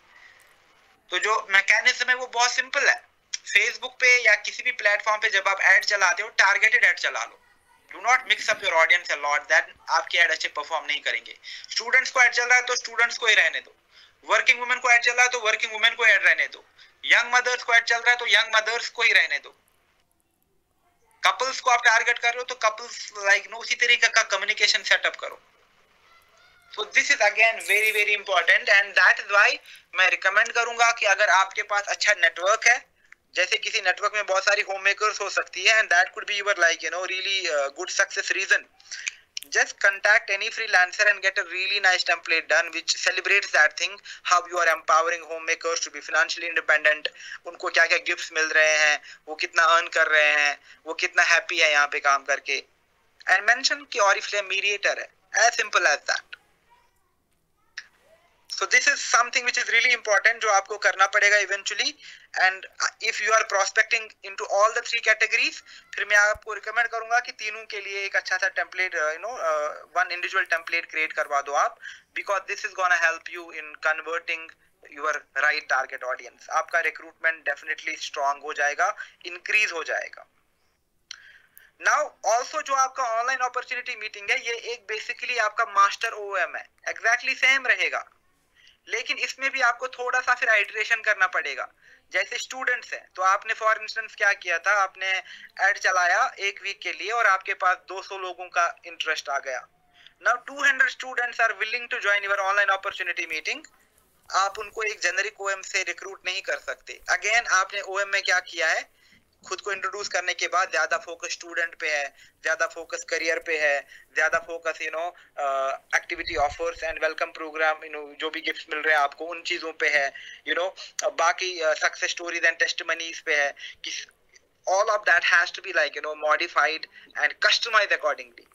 तो जो मैकेनिज्म है वो बहुत सिंपल है. फेसबुक पे या किसी भी प्लेटफॉर्म पे जब आप एड चलाते हो, टारगेटेड एड चला लो. Do not mix up your audience a lot, that आपके एड अच्छे परफॉर्म नहीं करेंगे. स्टूडेंट्स को एड चल रहा है तो स्टूडेंट्स को ही रहने दो. वर्किंग वुमेन को एड चल रहा है तो वर्किंग वुमेन को एड रहने दो. यंग मदर्स को एड चल रहा है तो यंग मदर्स को ही रहने दो. कपल्स को आप टारगेट कर रहे हो तो कपल्स उसी तरीके का कम्युनिकेशन सेटअप करो. So this is again very very important, and that is why मैं रिकमेंड करूंगा कि अगर आपके पास अच्छा नेटवर्क है, जैसे किसी नेटवर्क में बहुत सारी होम मेकर्स हो सकती है, and that could be your really good success reason. Just contact any freelancer and get a really nice template done which celebrates that thing, how you are empowering homemakers to be financially independent, उनको क्या क्या gifts मिल रहे हैं, वो कितना earn कर रहे हैं, वो कितना हैप्पी है यहाँ पे काम करके, and mention कि Oriflame mediator है, as simple as that. So this is something which is really important जो आपको करना पड़ेगा eventually, and if you are prospecting into all the 3 categories, फिर मैं आपको recommend करूंगा कि तीनों के लिए एक अच्छा सा template one individual template create करवा दो आप, because this is gonna help you in converting your right target audience. आपका recruitment definitely strong हो जाएगा, increase हो जाएगा. Now also जो आपका online opportunity meeting है, ये एक basically आपका master OM है, exactly same रहेगा, लेकिन इसमें भी आपको थोड़ा सा फिर आइटरेशन करना पड़ेगा. जैसे स्टूडेंट्स हैं तो आपने फॉर इंस्टेंस क्या किया था, आपने ऐड चलाया 1 वीक के लिए और आपके पास 200 लोगों का इंटरेस्ट आ गया. Now 200 students are willing to join your online opportunity meeting. आप उनको एक जेनरिक ओएम से रिक्रूट नहीं कर सकते. अगेन आपने ओएम में क्या किया है, खुद को इंट्रोड्यूस करने के बाद ज्यादा फोकस स्टूडेंट पे है, ज्यादा फोकस करियर पे है, ज्यादा focus activity offers and welcome program, जो भी गिफ्ट्स मिल रहे हैं आपको उन चीजों पे है, बाकी सक्सेस स्टोरीज एंड टेस्टिमनीज पे है. All of that has to be modified and customised accordingly.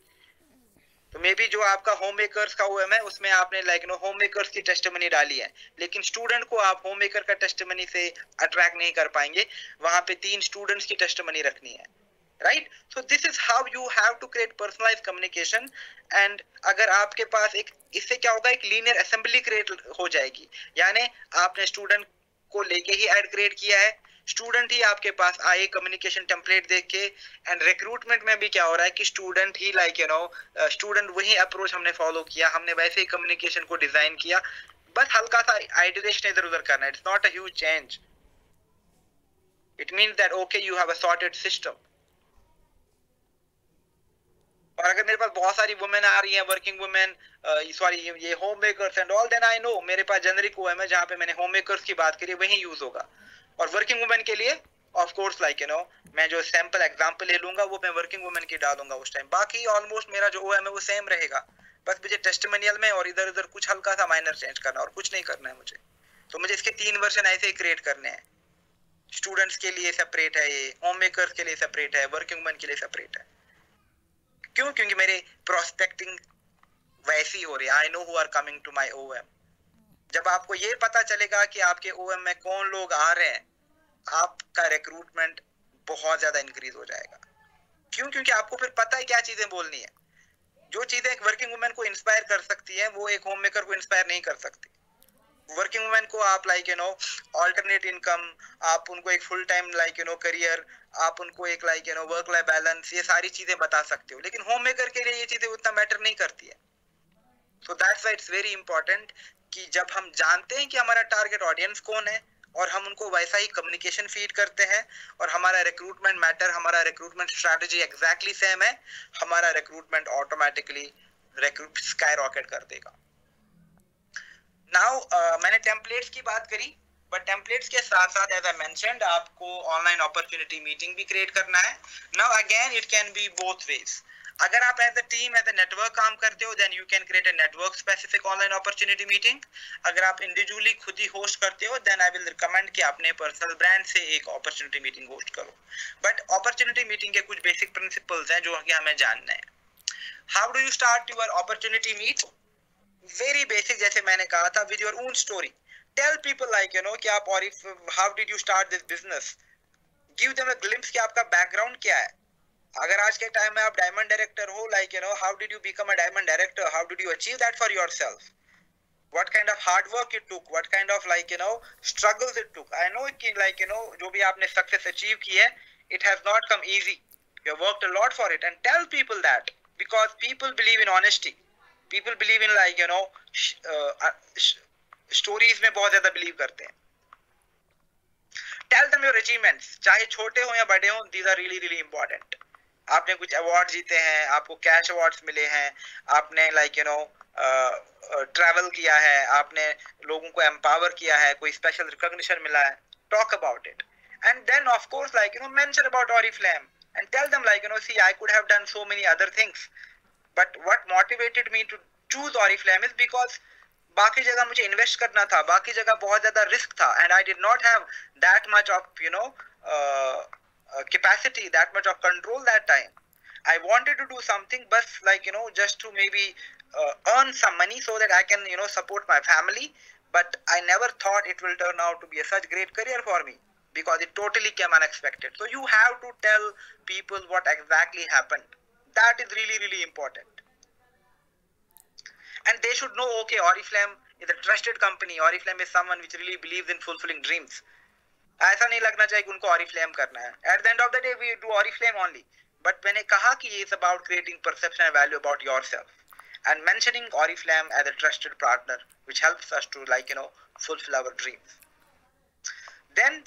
तो मे बी जो आपका होम मेकर्स का ओएम है उसमें आपने होम मेकर्स की टेस्टिमनी डाली है, लेकिन स्टूडेंट को आप होम मेकर का टेस्टिमनी से अट्रैक्ट नहीं कर पाएंगे. वहां पे 3 स्टूडेंट्स की टेस्टिमनी रखनी है, right. So this is how you have to create personalise communication. And अगर आपके पास इससे क्या होगा, एक लीनियर असेंबली क्रिएट हो जाएगी. यानी आपने स्टूडेंट को लेके ही ऐड क्रिएट किया है, स्टूडेंट ही आपके पास आए कम्युनिकेशन टेम्पलेट देख के. एंड रिक्रूटमेंट में भी क्या हो रहा है कि स्टूडेंट ही स्टूडेंट वही अप्रोच हमने फॉलो किया, हमने वैसे ही कम्युनिकेशन को डिजाइन किया, बस हल्का सा आइटरेशन इधर उधर करना. It's not a huge change. It means that okay you have a sorted system. और अगर मेरे पास बहुत सारी वुमेन आ रही हैं, वर्किंग वुमेन, सॉरी ये home makers and all, then I know मेरे पास जेनरिक ओएम है जहाँ पे मैंने होम मेकर्स की बात करी वही यूज होगा. और वर्किंग वुमेन के लिए ऑफ कोर्स मैं जो सैंपल एग्जांपल ले लूंगा वो मैं वर्किंग वुमेन की डालूंगा उस टाइम. बाकी ऑलमोस्ट मेरा जो ओएम है वो सेम रहेगा, बस मुझे टेस्टिमोनियल में और इधर उधर कुछ हल्का सा माइनर चेंज करना और कुछ नहीं करना है मुझे. तो मुझे इसके 3 वर्जन ऐसे ही क्रिएट करने हैं. स्टूडेंट्स के लिए सेपरेट है, ये होम मेकर्स के लिए सेपरेट है, वर्किंग वुमेन के लिए सेपरेट है. क्यों? क्योंकि मेरे प्रोस्पेक्टिंग वैसी हो रही है. I know who are coming to my OM. जब आपको ये पता चलेगा कि आपके ओएम में कौन लोग आ रहे हैं, आपका रिक्रूटमेंट बहुत ज्यादा इंक्रीज हो जाएगा. क्यों? क्योंकि आपको फिर पता है क्या चीजें बोलनी है। जो चीजें एक वर्किंग वुमेन को इंस्पायर कर सकती है वो एक होम मेकर को इंस्पायर नहीं कर सकती। वर्किंग वुमेन को आप like you no alternate income, आप उनको एक full time like you know career, आप उनको एक like you no work life balance, ये सारी चीजें बता सकते हो, लेकिन होम मेकर के लिए ये चीजें उतना मैटर नहीं करती है। सो that's why it's very important कि जब हम जानते हैं कि हमारा टारगेट ऑडियंस कौन है और हम उनको वैसा ही कम्युनिकेशन फीड करते हैं और हमारा रिक्रूटमेंट मैटर, हमारा रिक्रूटमेंट स्ट्रैटेजी एग्जैक्टली सेम है, हमारा recruitment automatically recruit sky rocket कर देगा। नाउ मैंने टेम्पलेट्स की बात करी, बट टेम्पलेट्स के साथ साथ एज आई मेंशन्ड आपको ऑनलाइन अपॉर्चुनिटी मीटिंग भी क्रिएट करना है। Now again it can be both ways. अगर आप as a team as a network काम करते हो then you can create a network specific online opportunity meeting. अगर आप इंडिविजुअली खुद ही होस्ट करते हो देन आई विल रिकमेंड कि अपने पर्सनल ब्रांड से एक अपॉर्चुनिटी मीटिंग होस्ट करो। बट अपॉर्चुनिटी मीटिंग के कुछ बेसिक प्रिंसिपल्स हैं जो कि हमें जानना है। How do you start your opportunity meet? Very basic, जैसे मैंने कहा था, with your own story. Tell people like you know कि आप और how did you start this business, give them a glimpse कि आपका बैकग्राउंड क्या है। अगर आज के टाइम में आप डायमंड डायरेक्टर हो, like you know how did you become a diamond director, how did you achieve that for yourself, what kind of hard work it took, what kind of like you know struggles it took. I know कि like you know जो भी आपने success achieve की है, it has not come easy, you have worked a lot for it, and tell people that, because people believe in honesty, people believe in like you know stories में बहुत ज़्यादा believe करते हैं। Tell them your achievements, चाहे छोटे हो या बड़े हो, these are really really important. आपने कुछ अवार्ड जीते हैं, आपको कैश अवार्ड्स मिले हैं, आपने लाइक यू नो ट्रैवल किया है, आपने लोगों को एम्पावर किया है, कोई स्पेशल रिकॉग्निशन मिला है, talk about it. And then of course like you know mention about Oriflame and tell them like you know see I could have done so many other things, but what motivated me to choose Oriflame is because बाकी जगह मुझे invest करना था, बाकी जगह बहुत ज्यादा risk था, and I did not have that much of you know capacity, that much of control that time. I wanted to do something but like you know just to maybe earn some money so that I can you know support my family, but I never thought it will turn out to be a such great career for me because it totally came unexpected. So you have to tell people what exactly happened. That is really really important, and they should know okay Oriflame is a trusted company, Oriflame is someone which really believes in fulfilling dreams. ऐसा नहीं लगना चाहिए कि उनको Oriflame करना है। At the end of the day we do Oriflame only, but मैंने कहा कि it's about creating perception and value about yourself and mentioning Oriflame as a trusted partner which helps us to like you know fulfil our dreams. Then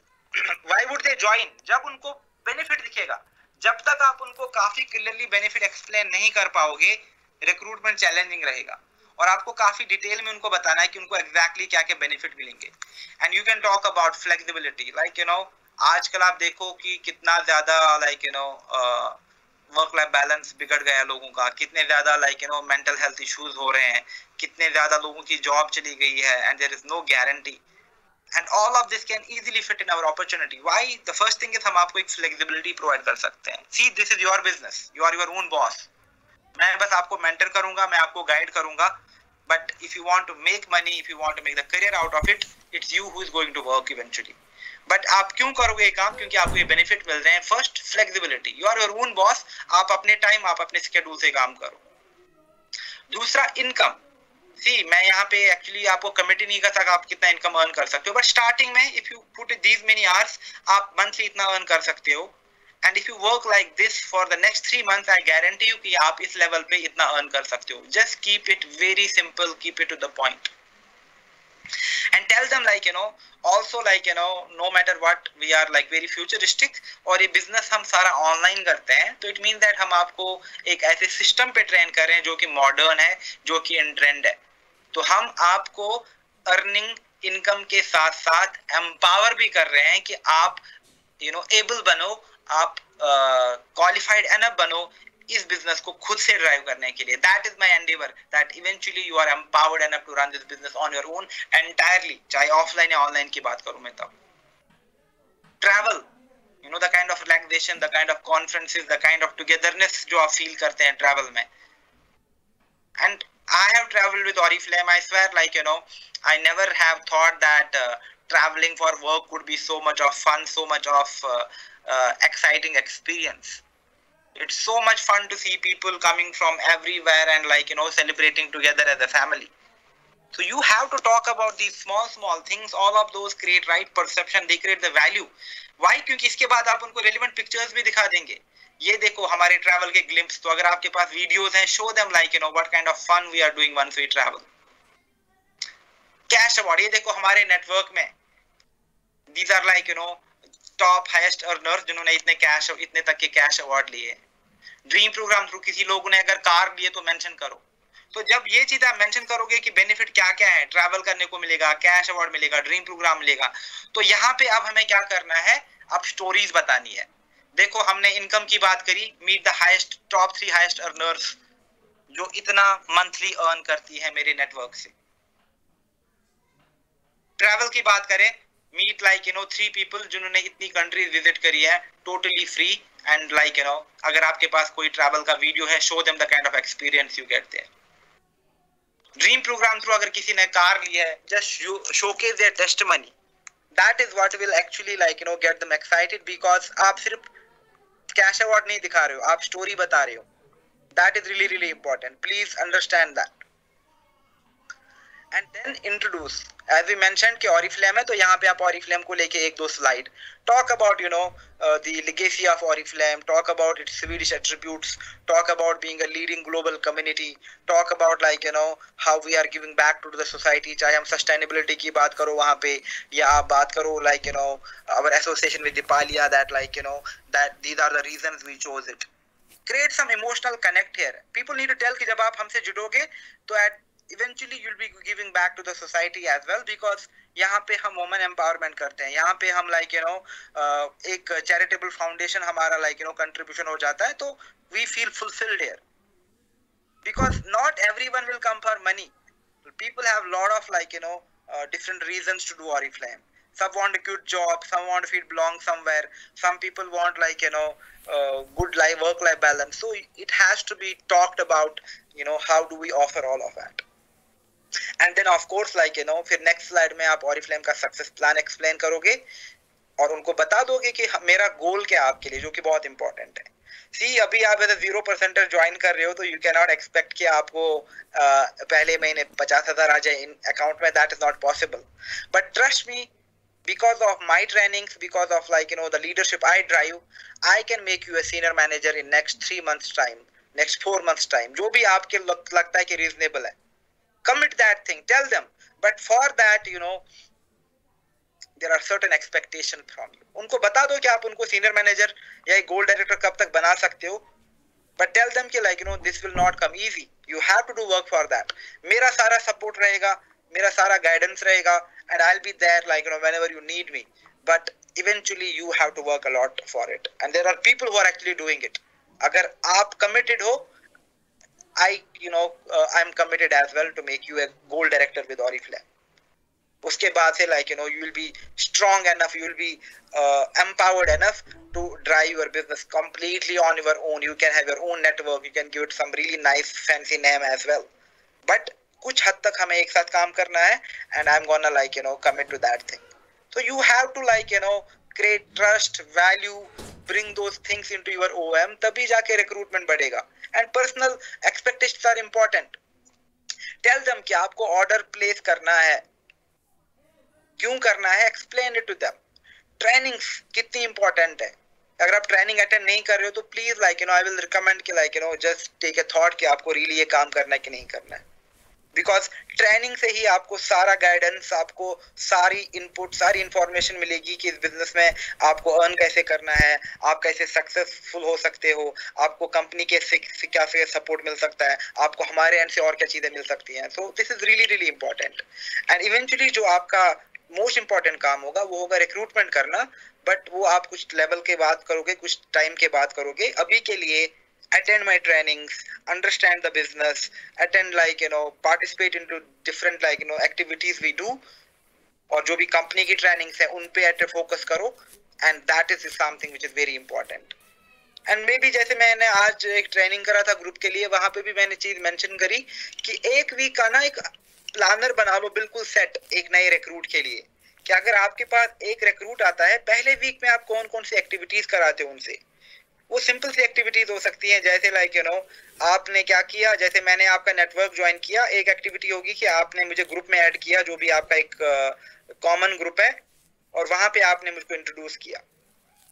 why would they join? जब उनको benefit दिखेगा। जब तक आप उनको काफी clearly benefit explain नहीं कर पाओगे, रिक्रूटमेंट चैलेंजिंग रहेगा, और आपको काफी डिटेल में उनको बताना है कि उनको एग्जैक्टली क्या क्या बेनिफिट मिलेंगे। And you can talk about flexibility, like you no आजकल आप देखो कि कितना ज्यादा like you no work life balance बिगड़ गया लोगों का, कितने ज्यादा like you know mental health issues हो रहे हैं, कितने ज्यादा लोगों की जॉब चली गई है, and there is no guarantee, and all of this can easily fit in our opportunity. Why? The first thing is हम आपको एक फ्लेक्सिबिलिटी प्रोवाइड कर सकते हैं। See this is your business, you are your own boss, मैं बस आपको mentor करूंगा, मैं आपको गाइड करूंगा, but if you want to make money, if you want to make the career out of it, it's you who is going to work eventually. But आप क्यों करोगे ये काम? क्योंकि आपको ये बेनिफिट मिल रहे हैं। First flexibility, you are your own boss, आप अपने टाइम, आप अपने स्केड्यूल से काम करो। दूसरा इनकम, सी मैं यहाँ पे एक्चुअली आपको कमिटी नहीं कर सकता आप कितना इनकम अर्न कर सकते हो, बट स्टार्टिंग में if you put these many hours आप मंथली इतना अर्न कर सकते हो, and if you work like this for the next 3 months I guarantee you कि आप इस लेवल पे इतना अर्न कर सकते हो। Just keep it very simple, keep it to the point, and tell them like you know also like you know no matter what we are like very futuristic, और ये business हम सारा online करते हैं, तो it means that हम आपको एक ऐसे system पे train कर रहे हैं जो कि modern है, जो कि in trend है। तो हम आपको earning income के साथ साथ empower भी कर रहे हैं कि आप you know able बनो, आप qualified enough बनो इस बिजनेस को खुद से ड्राइव करने के लिए। That is my endeavour, that eventually you are empowered enough to run this business on your own entirely, चाहे ऑफलाइन या ऑनलाइन की बात करूं मैं तब। Travel, you know the kind of relaxation, the kind of conferences, the kind of togetherness जो आप feel करते हैं ट्रैवल में। And I have travelled with Oriflame, I swear like you know I never have thought that traveling for work could be so much of fun, so much of exciting experience. It's so much fun to see people coming from everywhere and like celebrating together as a family. So you have to talk about these small things. All of those create right perception. They create the value. Why? क्योंकि इसके बाद आप उनको relevant pictures भी दिखा देंगे. ये देखो हमारे travel के glimpse. तो अगर आपके पास videos हैं, show them like what kind of fun we are doing once we travel. Cash award. ये देखो हमारे network में. These are like top highest earners जिन्होंने इतने तक के cash award लिए. ड्रीम प्रोग्राम थ्रू किसी लोगों ने अगर कार लिए तो मेंशन करो. तो जब ये चीज आप मेंशन करोगे कि बेनिफिट क्या क्या है, ट्रैवल करने को मिलेगा, कैश अवार्ड मिलेगा, ड्रीम प्रोग्राम मिलेगा, तो यहाँ पे अब हमें क्या करना है, अब स्टोरीज बतानी है. देखो हमने इनकम की बात करी, meet the highest top 3 highest earners जो इतना मंथली अर्न करती है मेरे नेटवर्क से. ट्रैवल की बात करें, मीट लाइक 3 पीपल जिन्होंने इतनी कंट्रीज विजिट करी है टोटली फ्री. एंड लाइक अगर आपके पास कोई ट्रैवल का वीडियो है, show them the kind of experience you get there. Dream program through अगर किसी ने कार ली है, just showcase their testimony. That is what will actually like get them excited, because आप सिर्फ कैश अवार्ड नहीं दिखा रहे हो, आप स्टोरी बता रहे हो. That is really really important. Please understand that. And then introduce, as we mentioned कि Oriflame है, तो यहाँ पे आप Oriflame को लेके 1-2 slide talk about the legacy of Oriflame, talk about its Swedish attributes, talk about being a leading global community, talk about like how we are giving back to the society. चाहे हम sustainability की बात करो वहाँ पे, या आप बात करो like our association with Dipalia, that like that these are the reasons we chose it. Create some emotional connect here. People need to tell कि जब आप हमसे जुड़ोगे तो eventually you'll be giving back to the society as well, because यहाँ पे हम women empowerment करते हैं, यहाँ पे हम like एक charitable foundation हमारा like contribution हो जाता है, तो we feel fulfilled here, because not everyone will come for money. People have lot of like different reasons to do Oriflame. Some want a good job, some want to feel belong somewhere, some people want like good life, work-life balance. So it has to be talked about, how do we offer all of that. And then of course like फिर next slide में आप Oriflame का success plan explain करोगे और उनको बता दोगे कि मेरा गोल क्या है आपके लिए, जो कि बहुत इंपॉर्टेंट है. सी अभी आप एज 0% ज्वाइन कर रहे हो, तो यू कैन नॉट एक्सपेक्ट कि आपको पहले महीने 50,000 आ जाए इन अकाउंट में. That is not possible. But trust me, because of my trainings, because of like the leadership I drive, I can make you a senior manager in next 3 months time, next 4 months time, जो भी आपके लगता है कि reasonable है. Commit that thing, tell them. But for that there are certain expectations from you. उनको बता दो कि आप उनको senior manager या एक gold director कब तक बना सकते हो, but tell them कि like this will not come easy. You have to do work for that. मेरा सारा support रहेगा, मेरा सारा guidance रहेगा, and I'll be there like whenever you need me. But eventually you have to work a lot for it, and there are people who are actually doing it. अगर आप committed हो, I'm committed as well to make you a gold director with Oriflame. उसके बाद से like you will be strong enough, you will be empowered enough to drive your business completely on your own. You can have your own network, you can give it some really nice fancy name as well. But कुछ हद तक हमें एक साथ काम करना है, and I'm gonna like commit to that thing. So you have to like create trust, value, bring those things into your OM, तभी जाके recruitment बढ़ेगा. And personal expectations are important. Tell them कि आपको order place करना है, क्यों करना है, explain it to them. Trainings कितनी important है. अगर आप ट्रेनिंग अटेंड नहीं कर रहे हो तो please like I will recommend कि like just take a thought कि आपको really ये काम करना है कि नहीं करना है. बिकॉज ट्रेनिंग से ही आपको सारा गाइडेंस, आपको सारी इनपुट, सारी इंफॉर्मेशन मिलेगी कि इस बिजनेस में आपको अर्न कैसे करना है, आप कैसे सक्सेसफुल हो सकते हो, आपको कंपनी के क्या से सपोर्ट मिल सकता है, आपको हमारे एंड से और क्या चीज़ें मिल सकती हैं. सो this is really really important. And eventually जो आपका मोस्ट इंपॉर्टेंट काम होगा वो होगा रिक्रूटमेंट करना. बट वो आप कुछ लेवल के बाद करोगे, कुछ टाइम के बाद करोगे. अभी के लिए attend my trainings, understand the business, attend like participate into different like activities we do, और जो भी कंपनी की ट्रेनिंग्स है उन पे फोकस करो. and that is something which is very important. and maybe जैसे मैंने आज एक ट्रेनिंग करा था ग्रुप के लिए, वहां पे भी मैंने चीज मेंशन करी कि एक वीक का ना एक प्लानर बना लो बिल्कुल सेट एक नए रिक्रूट के लिए, कि अगर आपके पास एक रिक्रूट आता है, पहले वीक में आप कौन कौन सी एक्टिविटीज कराते हो उनसे, वो सिंपल सी एक्टिविटीज हो सकती हैं, जैसे लाइक आपने क्या किया, जैसे मैंने आपका नेटवर्क ज्वाइन किया, एक एक्टिविटी होगी कि आपने मुझे ग्रुप में ऐड किया, जो भी आपका एक कॉमन ग्रुप है, और वहां पे आपने मुझको इंट्रोड्यूस किया.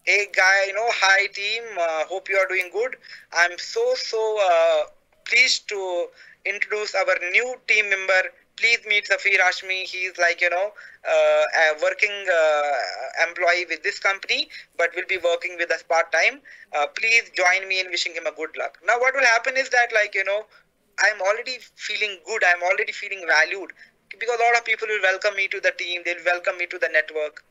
Hey guy, hi team, hope you are doing good. I'm so pleased to introduce our new team member. Please meet Safir Hashmi. He's like, a working employee with this company, but will be working with us part-time. Please join me in wishing him a good luck. Now what will happen is that, like, I'm already feeling good. I'm already feeling valued, because a lot of people will welcome me to the team. They'll welcome me to the network.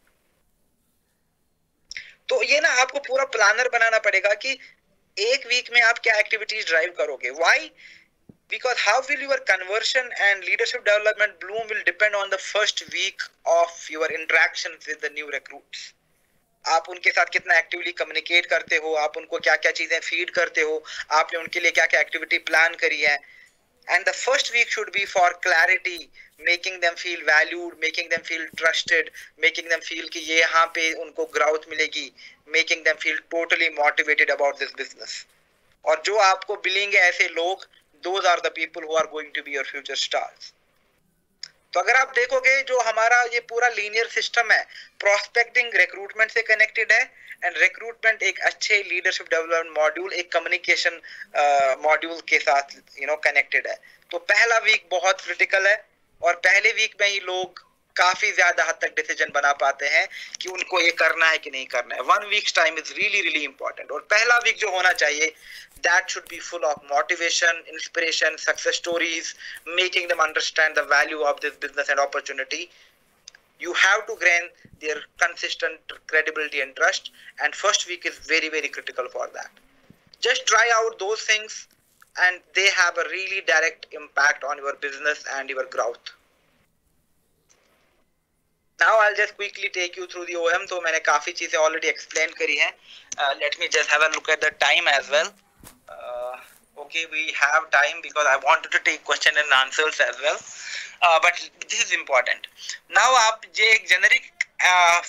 तो ये ना आपको पूरा planner बनाना पड़ेगा कि एक week में आप क्या एक्टिविटीज ड्राइव करोगे. Why? Because how will your conversion and leadership development bloom will depend on the first week of your interaction with the new recruits. आप उनके साथ कितना एक्टिवली कम्युनिकेट करते हो, आप उनको क्या क्या चीजें फीड करते हो, आपने उनके लिए क्या क्या एक्टिविटी प्लान करी है. And the first week should be for clarity, making them feel valued, making them feel trusted, making them feel कि ये यहाँ पे उनको growth मिलेगी, making them feel totally motivated about this business. और जो आपको मिलेंगे ऐसे लोग, those are the people who are going to be your future stars. तो अगर आप देखोगे जो हमारा ये पूरा लीनियर सिस्टम है, प्रोस्पेक्टिंग रिक्रूटमेंट से कनेक्टेड है, एंड रिक्रूटमेंट एक अच्छे लीडरशिप डेवलपमेंट मॉड्यूल, एक कम्युनिकेशन मॉड्यूल के साथ कनेक्टेड है. तो पहला वीक बहुत क्रिटिकल है, और पहले वीक में ही लोग काफी ज्यादा हद तक डिसीजन बना पाते हैं कि उनको ये करना है कि नहीं करना है. 1 week's time is really really important. और पहला वीक जो होना चाहिए, that should be full of motivation, inspiration, success stories, making them understand the value of this business and opportunity. You have to gain their consistent credibility and trust, and first week is very, very critical for that. Just try out those things, and they have a really direct impact on your business and your growth. Now I'll just quickly take you through the OM. तो मैंने काफी चीजें already explain करी हैं. Let me just have a look at the time as well. Okay, we have time because I wanted to take question and answers as well. But this is important. Now आप ये एक generic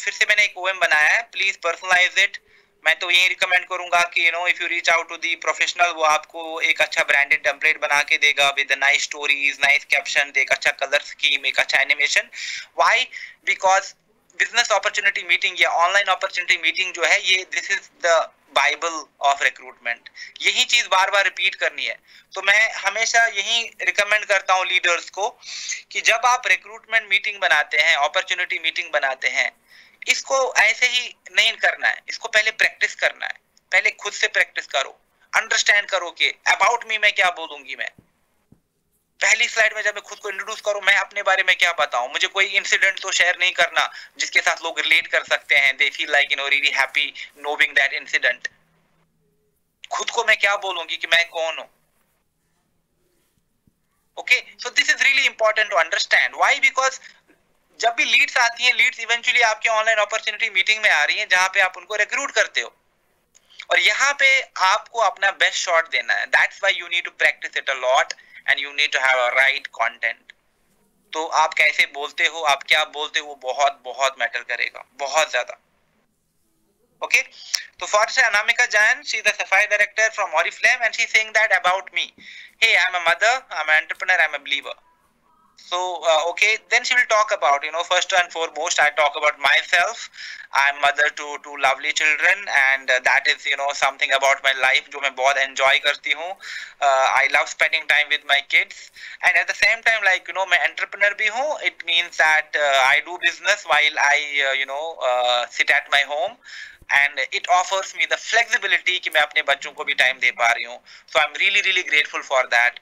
फिर से मैंने एक OM बनाया है. Please personalize it. मैं तो यही रिकमेंड करूंगा कि if you reach out to the professional, वो आपको एक अच्छा branded template बना के देगा with nice stories, nice caption, एक अच्छा color scheme, एक अच्छा animation. Why? Because business opportunity meeting या online opportunity meeting जो है, ये this is the Bible of recruitment. यही चीज बार बार रिपीट करनी है. तो मैं हमेशा यही रिकमेंड करता हूँ लीडर्स को कि जब आप रिक्रूटमेंट मीटिंग बनाते हैं, अपॉर्चुनिटी मीटिंग बनाते हैं, इसको ऐसे ही नहीं करना है. इसको पहले प्रैक्टिस करना है. पहले खुद से प्रैक्टिस करो, अंडरस्टैंड करो कि अबाउट मी मैं क्या बोलूंगी. मैं पहली स्लाइड में जब मैं खुद को इंट्रोड्यूस करूं, मैं अपने बारे में क्या बताऊं. मुझे कोई इंसिडेंट तो शेयर नहीं करना जिसके साथ लोग रिलेट कर सकते हैं. They feel like really happy knowing that incident. खुद को मैं क्या बोलूंगी कि मैं कौन हूं. Okay, so this is really important to understand. Why? Because जब भी लीड्स आती हैं, लीड्स इवेंचुअली आपके ऑनलाइन अपॉर्चुनिटी मीटिंग में आ रही हैं, जहां पे आप उनको रिक्रूट करते हो, और यहाँ पे आपको अपना बेस्ट शॉट देना है. That's why you need to practise it a lot and you need to have a right content. तो आप कैसे बोलते हो, आप क्या बोलते हो, वो बहुत बहुत मैटर करेगा, बहुत ज्यादा. Okay, so for Anamika Jain, she is the Sapphire director from Oriflame, and she is saying that about me. Hey, I'm a mother, I'm an entrepreneur, I'm a believer. So okay, then she will talk about, first and foremost, I talk about myself. I'm mother to 2 lovely children, and that is something about my life जो मैं बहुत enjoy करती हूँ. I love spending time with my kids, and at the same time, like मैं entrepreneur भी हूँ. It means that I do business while I sit at my home, and it offers me the flexibility कि मैं अपने बच्चों को भी time दे पा रही हूँ. So I'm really really grateful for that.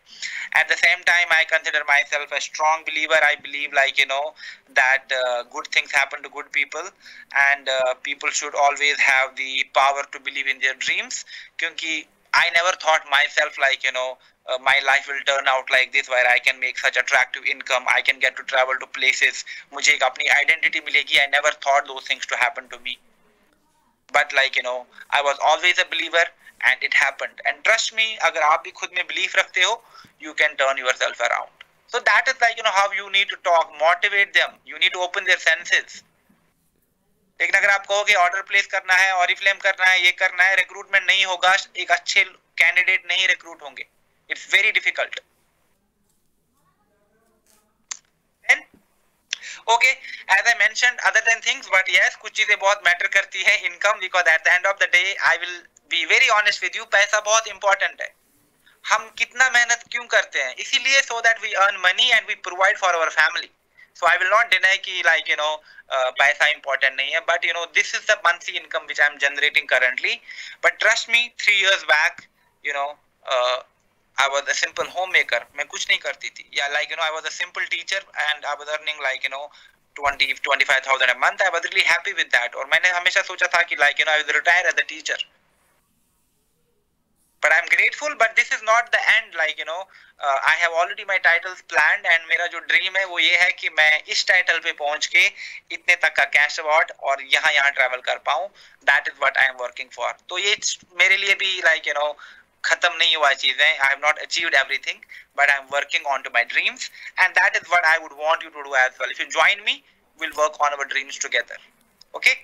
At the same time, I consider myself a strong believer. I believe that good things happen to good people, and people should always have the power to believe in their dreams. क्योंकि I never thought myself my life will turn out like this, where I can make such attractive income, I can get to travel to places, मुझे एक अपनी identity मिलेगी. I never thought those things to happen to me. But I was always a believer, and it happened. And trust me, अगर आप भी खुद में belief रखते हो, you can turn yourself around. So that is how you need to talk, motivate them. You need to open their senses. लेकिन अगर आप कहोगे ऑर्डर प्लेस करना है, ऑरिफ्लेम करना है, ये करना है, रिक्रूटमेंट नहीं होगा, एक अच्छे कैंडिडेट नहीं रिक्रूट होंगे, it's very difficult. Okay, as I mentioned other then things, but yes कुछ चीजें बहुत मैटर करती है, income, because at the end of the day I will be very honest with you, पैसा बहुत इंपॉर्टेंट है। हम कितना मेहनत क्यों करते हैं, इसीलिए so that we earn money and we provide for our family. So I will not deny कि like पैसा important नहीं है, but this is the monthly income which I am generating currently. But trust me, 3 years back, you know, I was a simple homemaker. मैं कुछ नहीं करती थी, या like I was a simple teacher and I was earning like 20-25,000 a month. I was really happy with that. और मैंने हमेशा सोचा था कि like I will retire as a teacher. But I'm grateful, but this is not the end. Like I have already my titles planned, and मेरा जो dream है वो ये है कि मैं इस टाइटल पे पहुंच के इतने तक का कैश अवार्ड और यहाँ ट्रैवल कर पाऊँ. That is what I am working for. तो ये मेरे लिए भी like खत्म नहीं हुआ चीजें. I have not achieved everything, but I am working on to my dreams, and that is what I would want you to do as well. If you join me, we'll work on our dreams together. Okay?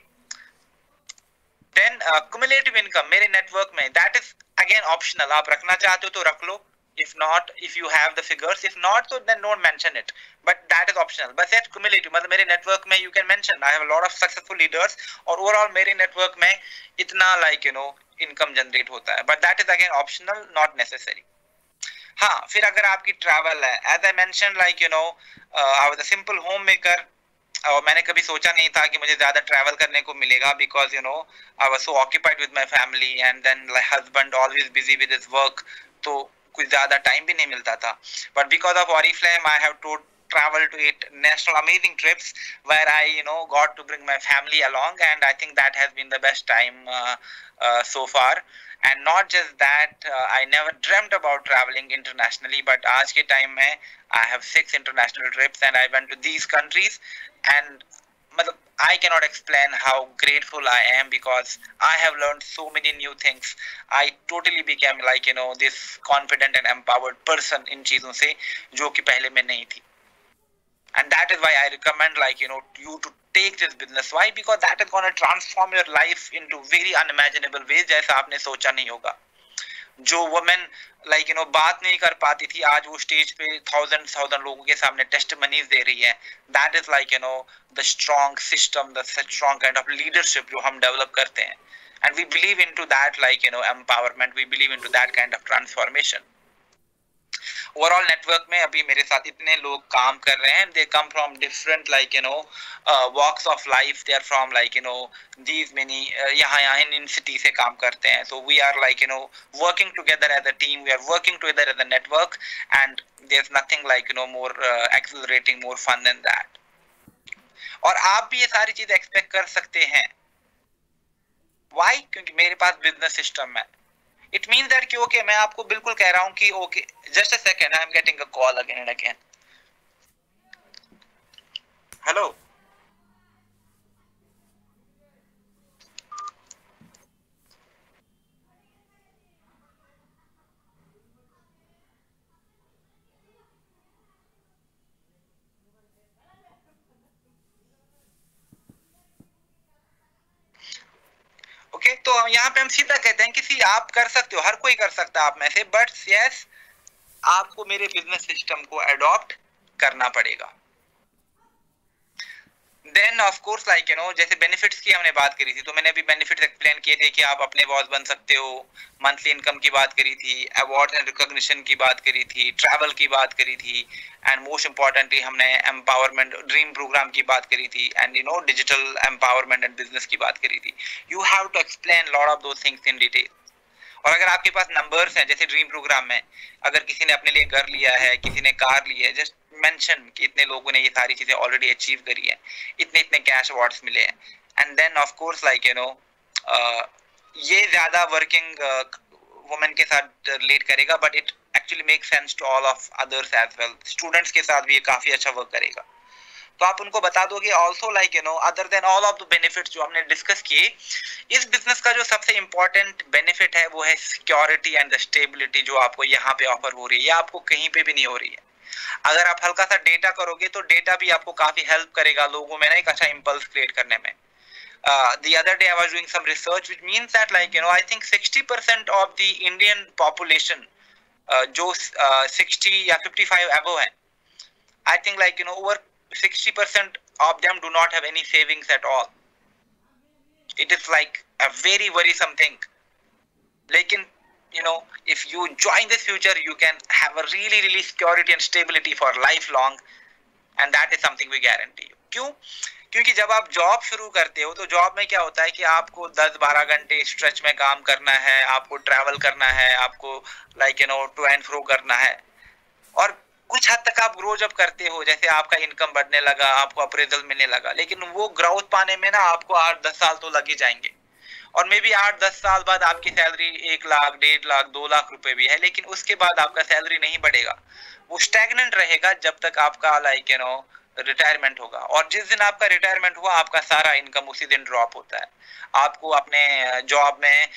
Then cumulative income मेरे network में, that is again optional. आप रखना चाहते हो तो रख लो. If not, if you have the figures, if not, so then don't mention it. But that is optional. But that's cumulative. मतलब मेरे network में you can mention. I have a lot of successful leaders. और overall मेरे network में इतना like income generate होता है. But that is again optional, not necessary. हाँ, फिर अगर आपकी travel है, as I mentioned, like I was a simple homemaker. और मैंने कभी सोचा नहीं था कि मुझे ज्यादा ट्रैवल करने को मिलेगा, because I was so occupied with my family and then husband always busy with his work, तो कुछ ज्यादा टाइम भी नहीं मिलता था. But because of Oriflame I have to travel to 8 national amazing trips where I got to bring my family along, and I think that has been the best time so far. And not just that, I never dreamt about traveling internationally, but आज के time में I have 6 international trips and I went to these countries, and I cannot explain how grateful I am, because I have learned so many new things. I totally became like this confident and empowered person in चीजों से जो कि पहले में नहीं थी. And that is why I recommend like you to take this business. Why? Because that is going to transform your life into very unimaginable ways, जैसा आपने सोचा नहीं होगा. जो women like बात नहीं कर पाती थी, आज वो स्टेज पे thousand लोगों के सामने testimonies दे रही है. That is like the strong system, the strong kind of leadership जो हम develop करते हैं. And we believe into that like empowerment. We believe into that kind of transformation. Overall network में अभी मेरे साथ इतने लोग काम कर रहे हैं. They come from different like walks of life. They are from like these many यहाँ इन सिटी से काम करते हैं. So we are like working together as a team. We are working together as a network, and there is nothing like more accelerating, more fun than that. और आप भी ये सारी चीजें एक्सपेक्ट कर सकते हैं. व्हाई? क्योंकि मेरे पास बिजनेस सिस्टम है. It means that कि okay, मैं आपको बिल्कुल कह रहा हूँ कि okay, just a second, I am getting a call again and again. Hello. Okay, तो यहाँ पे हम सीधा कहते हैं कि आप कर सकते हो, हर कोई कर सकता है आप में से, बट यस आपको मेरे बिजनेस सिस्टम को अडॉप्ट करना पड़ेगा. देन ऑफ कोर्स लाइक जैसे बेनिफिट्स की हमने बात करी थी, तो मैंने अभी बेनिफिट्स एक्सप्लेन किए थे कि आप अपने बॉस बन सकते हो. मंथली इनकम की बात करी थी, अवार्ड एंड रिकॉग्निशन की बात करी थी, ट्रैवल की बात करी थी, एंड मोस्ट इंपॉर्टेंटली हमने एम्पावरमेंट ड्रीम प्रोग्राम की बात करी थी, and digital empowerment and business की बात करी थी. You have to explain lot of those things in detail. और अगर आपके पास नंबर्स हैं, जैसे ड्रीम प्रोग्राम में अगर किसी ने अपने लिए घर लिया है, किसी ने कार ली है, जस्ट मेंशन कि इतने लोगों ने ये सारी चीजें ऑलरेडी अचीव करी है, इतने इतने कैश अवार्ड्स मिले हैं. And then of course like ये ज्यादा वर्किंग वुमेन के साथ रिलेट करेगा, but it actually make sense to all of others as well. Students के साथ भी ये काफी अच्छा वर्क करेगा. तो आप उनको बता दोगे also like other than all of the benefits जो हमने डिस्कस किए, इस बिजनेस का जो सबसे इंपॉर्टेंट बेनिफिट है वो है सिक्योरिटी एंड द स्टेबिलिटी, जो आपको यहाँ पे ऑफर हो रही है, आपको कहीं पे भी नहीं हो रही है. अगर आप हल्का सा डेटा करोगे तो डेटा भी आपको काफी हेल्प करेगा लोगों में ना एक अच्छा इंपल्स क्रिएट करने में. The other day I was doing some research, which means that I think 60% of the Indian population जो 60 या 55 above है, I think over 60% of them do not have any savings at all. It is like a very worrisome thing. लेकिन if you join this future, you can have a really security and stability for lifelong, and that is something we guarantee you. क्यों? क्योंकि जब आप job शुरू करते हो तो job में क्या होता है कि आपको 10-12 घंटे स्ट्रेच में काम करना है, आपको ट्रैवल करना है, आपको टू एंड फ्रो करना है, और कुछ हद तक आप ग्रो जब करते हो, जैसे आपका इनकम बढ़ने लगा, आपको अप्रेजल मिलने लगा, लेकिन वो ग्रोथ पाने में ना आपको 8-10 साल तो लग ही जाएंगे, और मे बी 8-10 साल बाद आपकी सैलरी 1 लाख, 1.5 लाख, 2 लाख रुपए भी है, लेकिन उसके बाद आपका सैलरी नहीं बढ़ेगा, वो स्टैग्नेंट रहेगा जब तक आपका रिटायरमेंट होगा। और जिस दिन आपका रिटायरमेंट हुआ, आपका सारा इनकम उसी दिन ड्रॉप होता है। आपको अपने जॉब में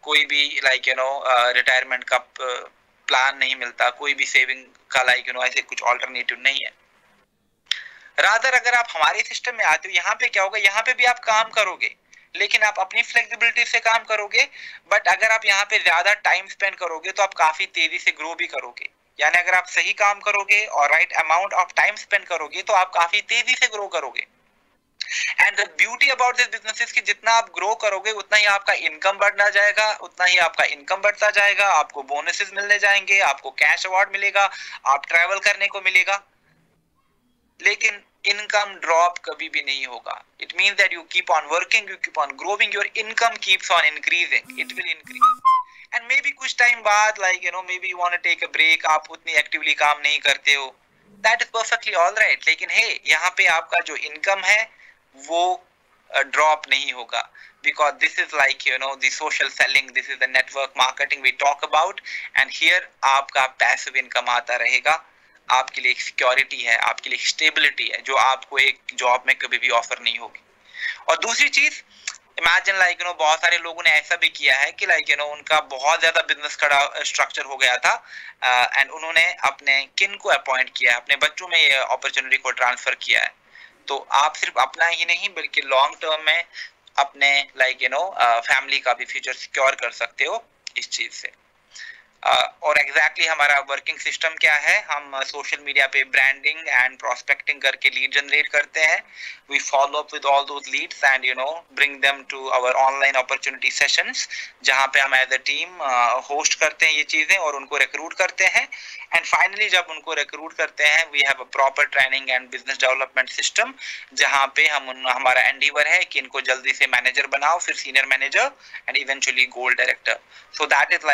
कोई भी रिटायरमेंट का प्लान नहीं मिलता, कोई भी सेविंग का ऐसे कुछ ऑल्टरनेटिव नहीं है। रादर अगर आप हमारे सिस्टम में आते हो, यहाँ पे क्या होगा, यहाँ पे भी आप काम करोगे, लेकिन आप अपनी फ्लेक्सिबिलिटी से काम करोगे, बट अगर आप यहाँ पे ज्यादा टाइम स्पेंड करोगे तो आप काफी तेजी से ग्रो भी करोगे। यानी अगर आप सही काम करोगे और right amount of time spend करोगे तो आप काफी तेजी से ग्रो करोगे। And the beauty about this business is कि जितना आप ग्रो करोगे उतना ही आपका इनकम बढ़ना जाएगा, उतना ही आपका इनकम बढ़ता जाएगा, आपको बोनसेस मिलने जाएंगे, आपको कैश अवार्ड मिलेगा, आप ट्रैवल करने को मिलेगा, लेकिन इनकम ड्रॉप कभी भी नहीं होगा। It means that you keep on working, you keep on growing, your income keeps on increasing, it will increase. And maybe कुछ टाइम बाद maybe you want to take a break, आप उतनी actively काम नहीं करते हो, that is perfectly all right, लेकिन hey यहाँ पे आपका जो इनकम है वो ड्रॉप नहीं होगा, because this is the social selling, this is the network marketing we talk about, and here आपका पैसिव इनकम आता रहेगा, आपके लिए एक सिक्योरिटी है, आपके लिए एक स्टेबिलिटी है जो आपको एक जॉब में कभी भी ऑफर नहीं होगी। और दूसरी चीज, इमेजिन बहुत सारे लोगों ने ऐसा भी किया है कि उनका बहुत ज्यादा बिजनेस खड़ा स्ट्रक्चर हो गया था, एंड उन्होंने अपने किन को अपॉइंट किया है, अपने बच्चों में ये अपॉर्चुनिटी को ट्रांसफर किया है। तो आप सिर्फ अपना ही नहीं बल्कि लॉन्ग टर्म में अपने फैमिली का भी फ्यूचर सिक्योर कर सकते हो इस चीज से। और एग्जैक्टली हमारा वर्किंग सिस्टम क्या है, हम सोशल मीडिया पे ब्रांडिंग एंड प्रोस्पेक्टिंग करके लीड जनरेट करते हैं। We follow up with all those leads and bring them to our online opportunity sessions, जहां पे हम एज अ टीम होस्ट करते हैं ये चीजें और उनको रिक्रूट करते हैं। एंड फाइनली जब उनको रिक्रूट करते हैं, we have a proper training and business development system, जहां पे हमारा एंडीवर है कि इनको जल्दी से मैनेजर बनाओ, फिर senior manager and eventually gold director. So that is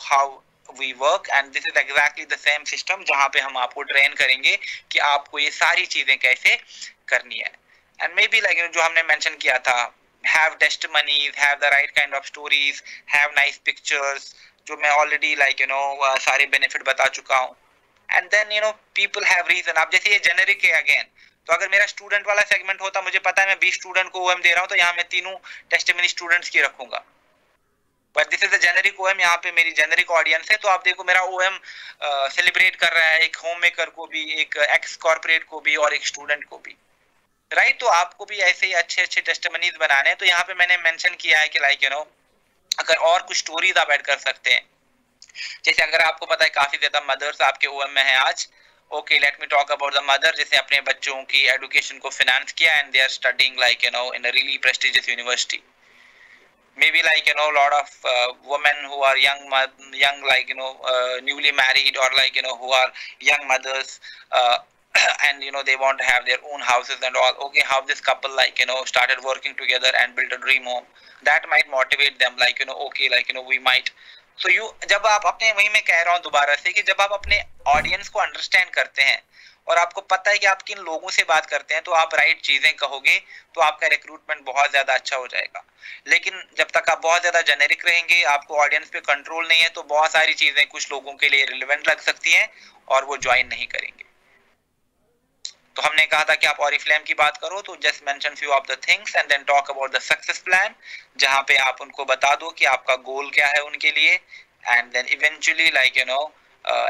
how we work, and this is exactly the same system जहाँ पे हम आपको ट्रेन करेंगे कि आपको ये सारी चीजें कैसे करनी है। and maybe जो हमने मेंशन किया था, have testimonies, have the right kind of stories, have nice pictures, जो मैं ऑलरेडी सारे बेनिफिट बता चुका हूँ। and then people have reason। अब जैसे ये जेनेरिक है अगेन, तो अगर मेरा स्टूडेंट वाला सेगमेंट होता, मुझे पता है मैं 20 स्टूडेंट को OM दे रहा हूँ, तो यहाँ मैं 3 टेस्टिमनी स्टूडेंट्स की रखूंगा। But this is a generic OM, यहाँ पे मेरी जेनेरिक ऑडियंस है। तो आप देखो मेरा OM सेलिब्रेट कर रहा है एक होम मेकर को भी, एक एक्स कॉर्पोरेट को भी और एक स्टूडेंट को भी, राइट। तो आपको भी ऐसे ही अच्छे अच्छे टेस्टिमनीज बनाने हैं। तो यहाँ पे मैंने मेंशन किया है कि अगर और कुछ स्टोरीज आप ऐड कर सकते हैं, जैसे अगर आपको पता है काफी ज्यादा मदर्स आपके OM में है आज, okay let me talk about the mother, जैसे अपने बच्चों की एजुकेशन को फाइनेंस किया and they are studying in a really prestigious university. Maybe lot of women who are young newly married, or who are young mothers, and they want to have their own houses and all. Okay, how this couple started working together and built a dream home, that might motivate them, okay, we might। So जब आप अपने, वही मैं कह रहा हूँ दोबारा से, कि जब आप अपने ऑडियंस को अंडरस्टैंड करते हैं और आपको पता है कि आप किन लोगों से बात करते हैं, तो आप राइट चीजें कहोगे, तो आपका रिक्रूटमेंट बहुत ज्यादा अच्छा हो जाएगा। लेकिन जब तक आप बहुत ज्यादा जेनेरिक रहेंगे, आपको ऑडियंस पे कंट्रोल नहीं है, तो बहुत सारी चीजें कुछ लोगों के लिए रिलेवेंट लग सकती हैं और वो ज्वाइन नहीं करेंगे। तो हमने कहा था कि आप ऑरिफ्लेम की बात करो, तो just mention few of the things and then talk about the success plan, जहां पे आप उनको बता दो कि आपका गोल क्या है उनके लिए, and then eventually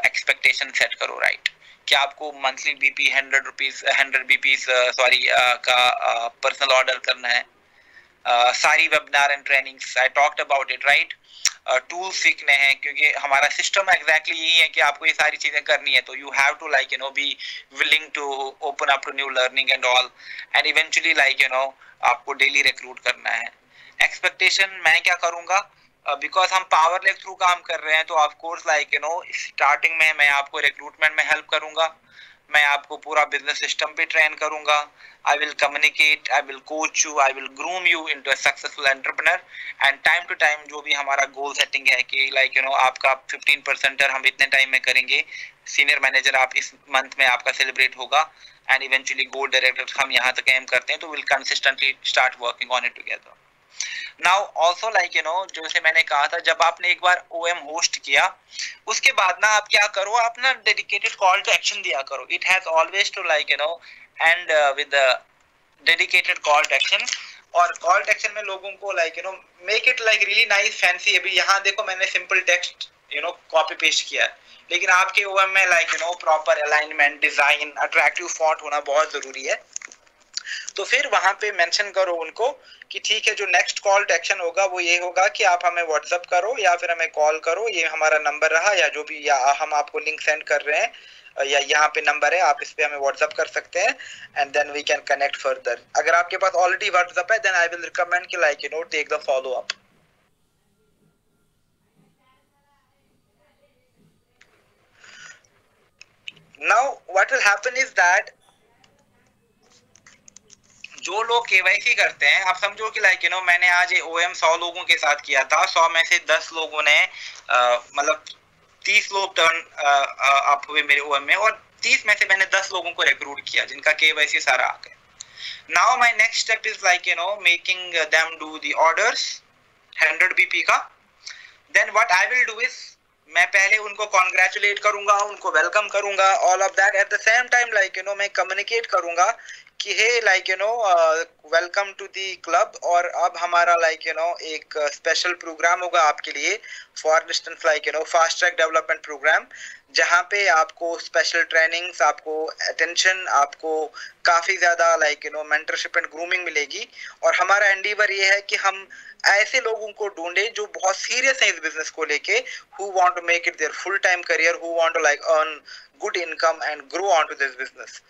expectation set करो, राइट। कि आपको मंथली BP 100 BP का पर्सनल ऑर्डर करना है, सारी webinar and trainings I talked about it, right. Tools सीखने हैं, क्योंकि हमारा सिस्टम एग्जैक्टली यही है कि आपको ये सारी चीजें करनी है, तो you have to like be willing to open up to new learning and all, and eventually आपको डेली रिक्रूट करना है। एक्सपेक्टेशन मैं क्या करूंगा, बिकॉज हम पावर लेक थ्रू काम कर रहे हैं, तो ऑफ कोर्स स्टार्टिंग में मैं आपको रिक्रूटमेंट में हेल्प करूंगा, मैं आपको पूरा बिजनेस सिस्टम पे ट्रेन करूंगा, I will communicate, I will coach you, I will groom you into a successful entrepreneur, and time to time जो भी हमारा गोल सेटिंग है कि आपका 15% हम इतने टाइम में करेंगे, सीनियर मैनेजर आप इस मंथ में आपका सेलिब्रेट होगा, एंड इवेंचुअली गोल डायरेक्टर हम यहाँ तक एम करते हैं, तो will consistently start working on it together. Now also जैसे मैंने कहा था, जब आपने एक बार OM होस्ट किया, उसके बाद ना आप क्या करो, आप ना डेडिकेटेड कॉल टू एक्शन दिया करो। It has always to end with dedicated call to action, और कॉल टू एक्शन में लोगों को make it really nice fancy. अभी यहाँ देखो मैंने सिंपल टेक्स्ट कॉपी पेस्ट किया है, लेकिन आपके OM में proper alignment, design, attractive font होना बहुत जरूरी है। तो फिर वहां पे मेंशन करो उनको कि ठीक है, जो नेक्स्ट कॉल टू एक्शन होगा वो ये होगा कि आप हमें व्हाट्सएप करो या फिर हमें कॉल करो, ये हमारा नंबर रहा, या जो भी, या हम आपको लिंक सेंड कर रहे हैं, या यहाँ पे नंबर है, आप इस पे हमें व्हाट्सएप कर सकते हैं, and then we can connect further. अगर आपके पास ऑलरेडी व्हाट्सएप है, देन आई विल रिकमेंड कि take the follow up. Now what will happen is that जो लोग KYC करते हैं, आप समझो कि मैंने आज OM 100 लोगों के साथ किया था, 100 में से 10 लोगों ने मतलब 30 लोग टर्न अप हुए मेरे OM में, और 30 में से मैंने 10 लोगों को रिक्रूट किया जिनका KYC सारा आ गया। Now my next step is making them do the orders 100 BP का। Then what I will do is, मैं पहले उनको कॉन्ग्रेचुलेट करूंगा, उनको वेलकम करूंगा, all of that. At the same time मैं कम्युनिकेट करूंगा कि hey welcome to the club, और अब हमारा एक स्पेशल प्रोग्राम होगा आपके लिए, for instance fast track development programme, जहाँ पे आपको स्पेशल ट्रेनिंग्स, आपको अटेंशन, आपको काफी ज्यादा मेंटरशिप एंड ग्रूमिंग मिलेगी। और हमारा एंडीवर ये है कि हम ऐसे लोगों को ढूंढे जो बहुत सीरियस हैं इस बिजनेस को लेके, who want to make it their full time career, who want to earn good income and grow onto this business।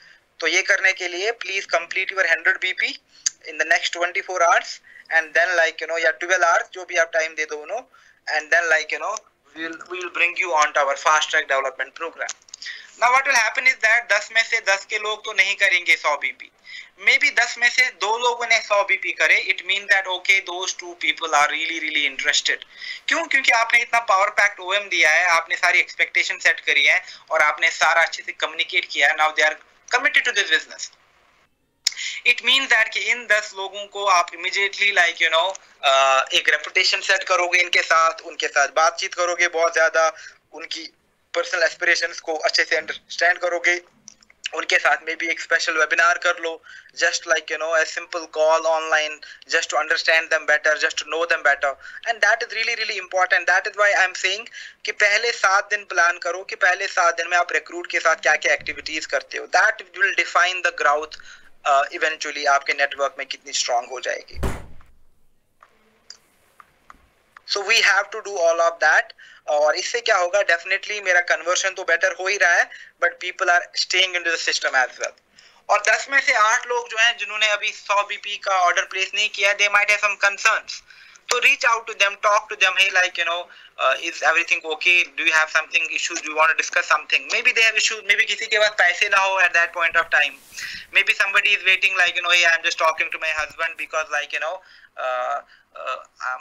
तो ये करने के लिए please complete your 100 BP in the next 24 hours, and then या 12 hours, जो भी आप time दे दो उन्हों, and then we will bring you on to our fast track development program। Now what will happen is that 10 में से 10 के लोग तो नहीं करेंगे 100 BP, मे बी 10 में से 2 लोगों ने 100 BP करे, it mean that okay those 2 people are really interested. क्यों? क्योंकि आपने इतना पावर पैक्ड OM दिया है, आपने सारी एक्सपेक्टेशन सेट करी है, और आपने सारा अच्छे से कम्युनिकेट किया है। Now they are committed to this business. It means that कि इन 10 लोगों को आप इमीडिएटली एक रेपुटेशन सेट करोगे इनके साथ, उनके साथ बातचीत करोगे बहुत ज्यादा, उनकी पर्सनल एस्पिरेशंस को अच्छे से अंडरस्टैंड करोगे, उनके साथ में भी एक स्पेशल वेबिनार कर लो, just a simple call online, just to understand them better, just to know them better, and that is really important। That is why I am saying कि पहले 7 दिन प्लान करो कि पहले 7 दिन में आप रिक्रूट के साथ क्या क्या एक्टिविटीज करते हो, that will define the growth eventually आपके नेटवर्क में कितनी स्ट्रांग हो जाएगी। So we have to do all of that, और इससे क्या होगा, डेफिनेटली मेरा कन्वर्शन तो बेटर हो ही रहा है, but people are staying into the system as well. और 10 में से 8 लोग जो हैं जिन्होंने अभी 100 BP का ऑर्डर प्लेस नहीं किया, they might have some concerns, तो reach out to them, talk to them, hey is everything okay, do you have something issues, do you want to discuss something, maybe they have issues, maybe किसी के पास पैसे ना हो at that point of time, maybe somebody is waiting hey, I'm just talking to my husband because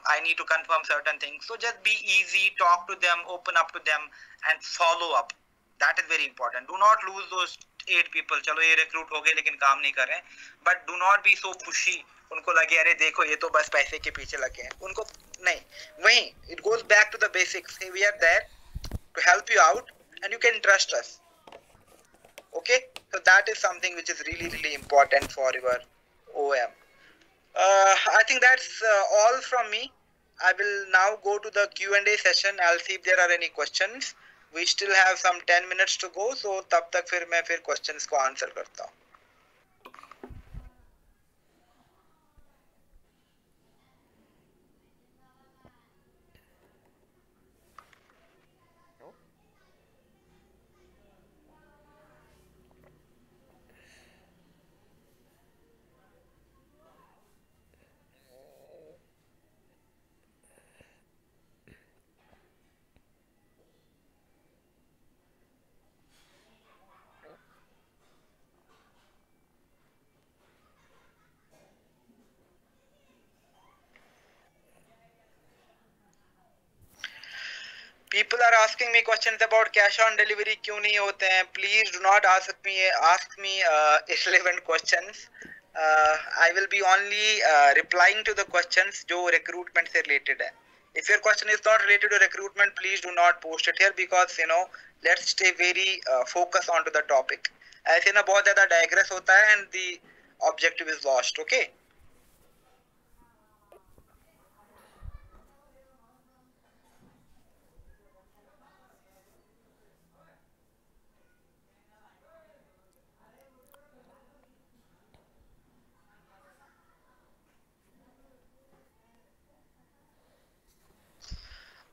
I need to confirm certain things, so just be easy, talk to them, open up to them and follow up, that is very important। Do not lose those 8 people, चलो ये recruit हो गए लेकिन काम नहीं कर रहे हैं, but do not be so pushy, उनको लगे अरे देखो ये तो बस पैसे के पीछे लगे हैं, उनको नहीं, वही it goes back to the basics, hey, we are there to help you out and you can trust us, okay? So that is something which is really important for your OM। I think that's all from me। I will now go to the Q&A session, I'll see if there are any questions, we still have some 10 minutes to go, so तब तक फिर मैं questions को answer करता हूँ। People are asking me questions about cash on delivery क्यों नहीं होते हैं. Please do not ask me irrelevant questions. I will be only replying to the questions जो recruitment से related है. If your question is not related to recruitment, please do not post it here because let's stay very focused onto the topic. ऐसे ना बहुत ज़्यादा digress होता है and the objective is lost. Okay.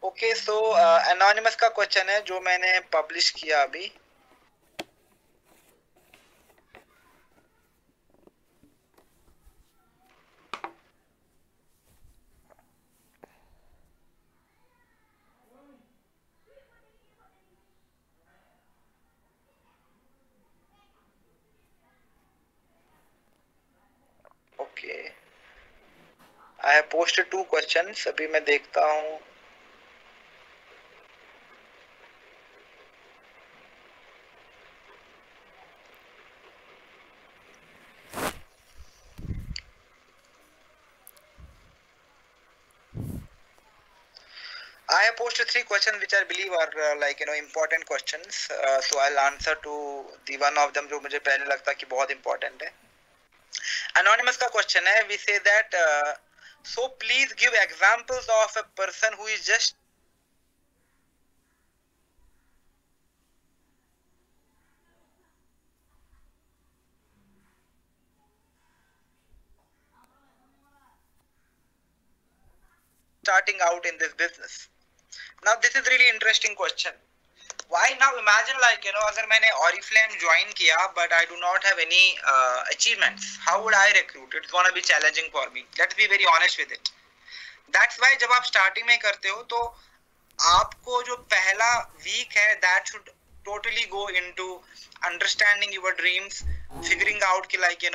Okay so anonymous का question है जो मैंने पब्लिश किया अभी. Okay I have posted 2 questions. अभी मैं देखता हूँ. I have posted 3 questions which I believe are important questions. So I'll answer to the one of them जो मुझे पहले लगता कि बहुत important है. Anonymous का question है. We say that so please give examples of a person who is just starting out in this business. Now this is really interesting question. Why now imagine अगर मैंने Oriflame join किया but I do not have any achievements, how would I recruit? It's gonna be challenging for me. Let's be very honest with it. That's why जब आप starting में करते हो तो आपको जो पहला week है that should totally go into understanding your dreams, figuring out कि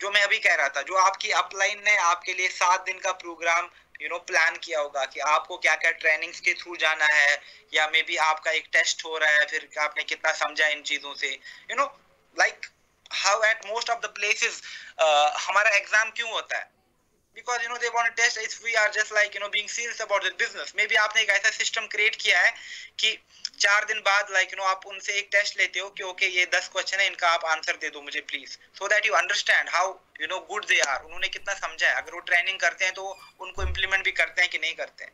जो मैं अभी कह रहा था, जो आपकी अपलाइन ने आपके लिए 7 दिन का प्रोग्राम प्लान किया होगा कि आपको क्या क्या ट्रेनिंग्स के थ्रू जाना है, या मे बी आपका एक टेस्ट हो रहा है, फिर आपने कितना समझा इन चीजों से, like how at most of the places हमारा एग्जाम क्यों होता है, because they want to test if we are just being serious about the business. Maybe आपने एक ऐसा सिस्टम क्रिएट किया है कि 4 दिन बाद आप उनसे एक टेस्ट लेते हो कि ओके ये 10 क्वेश्चन है, इनका आप आंसर दे दो मुझे please, so that you understand how good they are, उन्होंने कितना समझा है. अगर वो ट्रेनिंग करते हैं तो उनको इम्प्लीमेंट भी करते हैं कि नहीं करते हैं.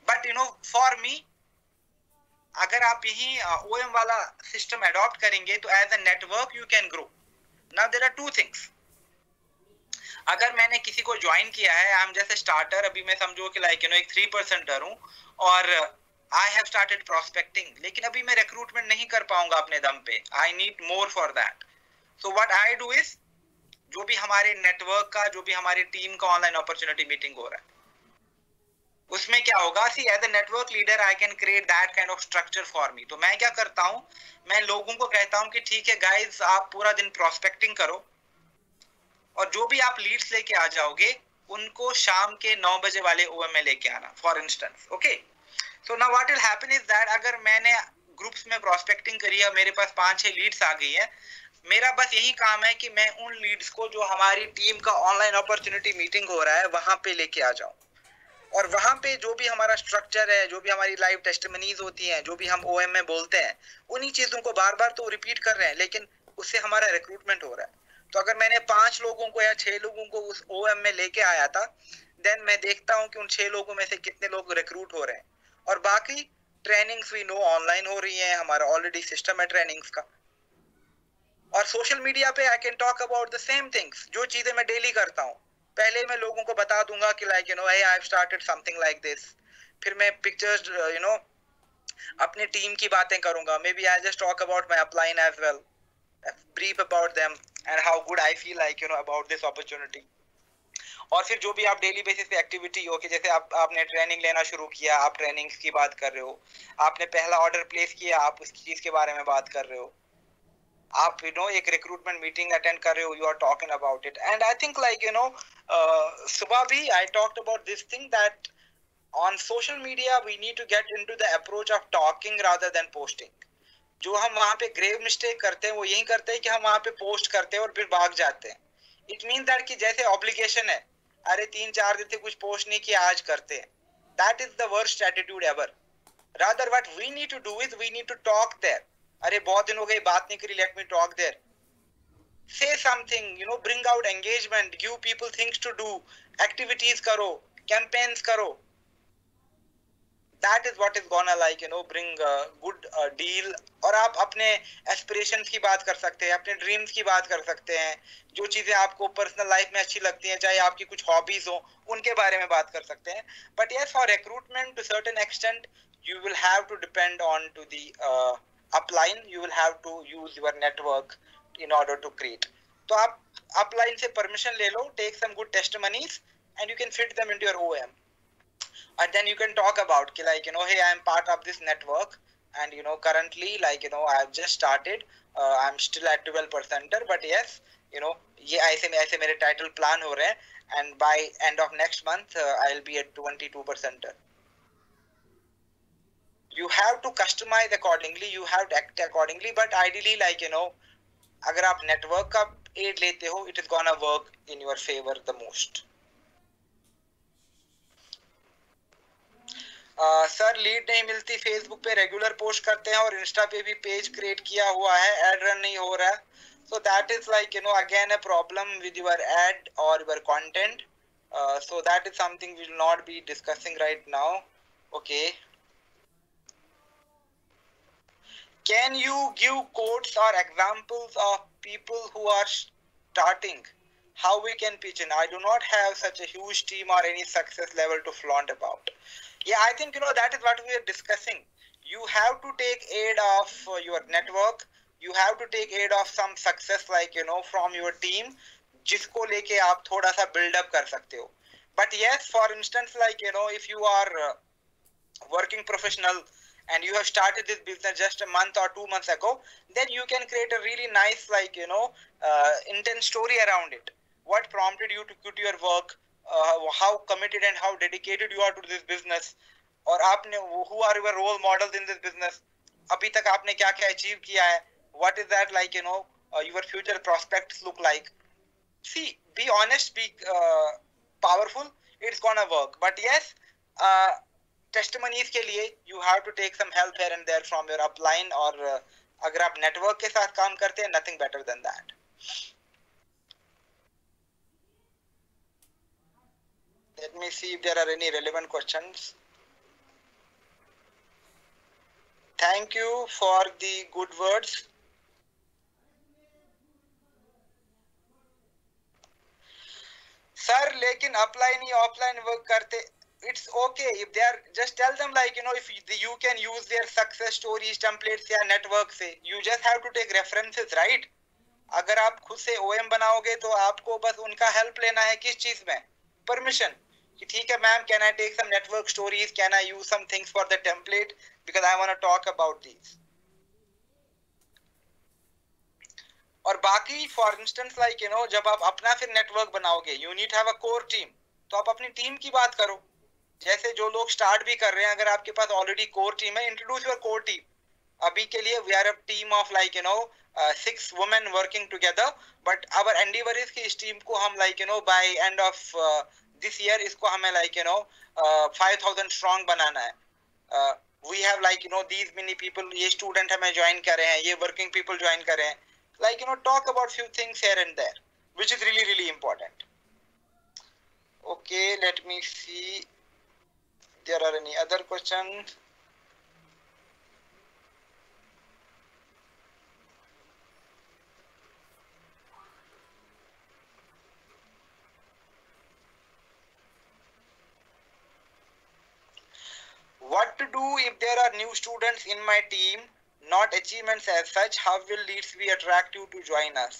बट फॉर मी अगर आप यही OM वाला सिस्टम अडॉप्ट करेंगे तो as a network you can grow. Now there are 2 things. अगर मैंने किसी को ज्वाइन किया है, आई एम जस्ट स्टार्टर, अभी मैं समझो कि एक 3%er हूँ और आई हैव स्टार्टेड प्रोस्पेक्टिंग, लेकिन अभी मैं रिक्रूटमेंट नहीं कर पाऊंगा अपने दम पे. I need more for that. So what I do is, जो भी हमारे नेटवर्क का, जो भी हमारी टीम का ऑनलाइन अपॉर्चुनिटी मीटिंग हो रहा है, उसमें क्या होगा, see as a network leader I can create that kind of structure for me. तो मैं क्या करता हूँ, मैं लोगों को कहता हूँ कि ठीक है गाइज, आप पूरा दिन प्रोस्पेक्टिंग करो और जो भी आप लीड्स लेके आ जाओगे उनको शाम के 9 बजे वाले OM में लेके आना, for instance. Okay, so now what will happen is that अगर मैंने ग्रुप्स में प्रोस्पेक्टिंग करी है, मेरे पास 5-6 लीड्स आ गई है, मेरा बस यही काम है कि मैं उन लीड्स को जो हमारी टीम का ऑनलाइन अपॉर्चुनिटी मीटिंग हो रहा है वहां पे लेके आ जाऊं. और वहां पे जो भी हमारा स्ट्रक्चर है, जो भी हमारी लाइव टेस्टिमनीज होती हैं, जो भी हम OM में बोलते हैं, उन्हीं चीजों को बार बार तो रिपीट कर रहे हैं, लेकिन उससे हमारा रिक्रूटमेंट हो रहा है. तो अगर मैंने 5 लोगों को या 6 लोगों को उस OM में लेके आया था, देन मैं देखता हूं कि उन 6 लोगों में से कितने लोग रिक्रूट हो रहे हैं. और बाकी ट्रेनिंग्स भी नो ऑनलाइन हो रही हैं, हमारा ऑलरेडी सिस्टम है ट्रेनिंग्स का. और सोशल मीडिया पे I can talk about the same things, जो चीजें मैं डेली करता हूँ. पहले मैं लोगों को बता दूंगा कि I have started something like this. फिर मैं पिक्चर्स अपनी टीम की बातें करूंगा. Maybe I just talk about my upline as well, brief about them and how good I feel about this opportunity. और फिर जो भी आप डेली बेसिस पे एक्टिविटी हो, कि जैसे आपने ट्रेनिंग लेना शुरू किया, आप ट्रेनिंग्स की बात कर रहे हो, आपने पहला ऑर्डर प्लेस किया, आप उस चीज के बारे में बात कर रहे हो, आप एक रिक्रूटमेंट मीटिंग अटेंड कर रहे हो, you are talking about it. And I think सुबह भी I talked about this thing that On social media, we need to get into the approach of talking rather than posting. जो हम वहाँ पे grave mistake करते हैं वो यही करते हैं कि हम वहाँ पे पोस्ट करते हैं और फिर भाग जाते हैं. इट मीन दैट कि जैसे ऑब्लिगेशन है, अरे 3-4 दिन से कुछ पोस्ट नहीं किया, आज करते हैं. That is the worst attitude ever. Rather what we need to do is we need to talk there. अरे बहुत दिन हो गए बात नहीं करी, let me talk there. Say something, bring out engagement, give people things to do, activities karo, campaigns karo. That is what is gonna bring a good deal. और आप अपने aspirations की बात कर सकते हैं, अपने dreams की बात कर सकते हैं, जो चीजें आपको personal life में अच्छी लगती हैं, चाहे आपकी कुछ hobbies हो, उनके बारे में बात कर सकते हैं. But yes, for recruitment to certain extent, you will have to depend on to the upline. You will have to use your network in order to create. तो आप upline से permission ले लो, take some good testimonies, and you can fit them into your OM. And then you can talk about hey, I am part of this network, and currently I have just started. I'm still at 12%er, but yes, ये ऐसे मेरे title plan हो रहे हैं, and by end of next month I'll be at 22%er. You have to customize accordingly, you have to act accordingly, but ideally अगर आप network का aid लेते हो, it is gonna work in your favor the most. Sir lead नहीं मिलती, Facebook पे regular post करते हैं और इंस्टा पे भी पेज क्रिएट किया हुआ है, एड रन नहीं हो रहा है. So that is again a problem with your ad और your content. So that is something we will not be discussing right now. Okay, can you give quotes और examples of people who are starting, how we can pitch in? I do not have such a huge team or any success level to flaunt about. Yeah, I think that is what we are discussing. You have to take aid of your network. You have to take aid of some success from your team, जिसको लेके आप थोड़ा सा build up कर सकते हो. But yes, for instance if you are working professional and you have started this business just a month or 2 months ago, then you can create a really nice intense story around it. What prompted you to quit your work, how committed and how dedicated you are to this business, और आपने who are your role models in this business, अभी तक आपने क्या क्या achieve किया है, what is that your future prospects look like. See, be honest, be powerful, it's gonna work. But yes, testimonies के लिए you have to take some help here and there from your upline, और अगर आप network के साथ काम करते हैं, nothing better than that. Let me see if there are any relevant questions. Thank you for the good words. Sir लेकिन upline ही offline work करते, it's okay if they are, just tell them if you can use their success stories templates या network से, you just have to take references, right? अगर आप खुद से OM बनाओगे तो आपको बस उनका help लेना है. किस चीज में? Permission. कि ठीक है ma'am, can I take some network stories, can I use some things for the template because I want to talk about these. और बाकी फॉर इंस्टेंस जब आप अपना फिर नेटवर्क बनाओगे, you need have a core team, तो आप अपनी टीम की बात करो. जैसे जो लोग स्टार्ट भी कर रहे हैं, अगर आपके पास ऑलरेडी कोर टीम है, इंट्रोड्यूस योर कोर टीम. अभी के लिए we are a team of 6 women working together, but our endeavour is कि इस टीम को हम by end of this year इसको हमें 5000 स्ट्रांग बनाना है. We have these many people, ये स्टूडेंट हमें ज्वाइन कर रहे हैं, ये वर्किंग पीपल ज्वाइन कर रहे हैं. Talk about few things here and there, which is really, really important. Okay, let me see if there are any other questions. What to do if there are new students in my team? Not achievements as such, how will leads be attractive to join us?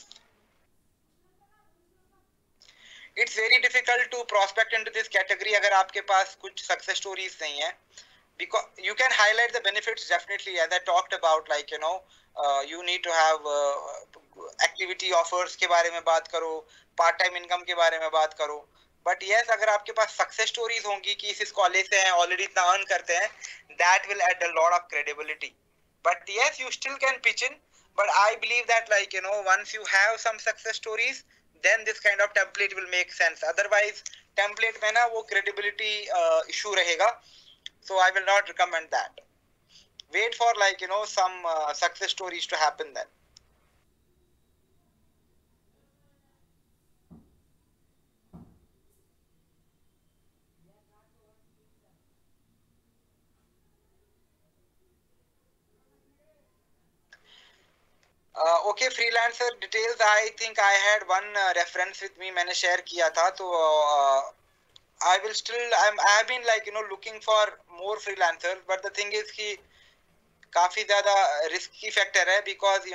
It's very difficult to prospect into this category अगर आपके पास कुछ success stories नहीं है, because you can highlight the benefits definitely, as I talked about, you need to have activity offers के बारे में बात करो, part time income के बारे में बात करो. बट यस अगर आपके पास सक्सेस स्टोरीज होंगी कि इस कॉलेज से हैं ऑलरेडी इतना अर्न करते हैं, that will add a lot of credibility. But yes you still can pitch in, but I believe that like once you have some success stories, then this kind of template will make sense. Otherwise template में ना वो credibility issue रहेगा. So I will not recommend that. Wait for like some success stories to happen then. Okay, freelancer details. I think I had one reference with me. मैंने share किया था तो I will still I have been like looking for more freelancers, but the thing is कि काफी ज्यादा risky factor है because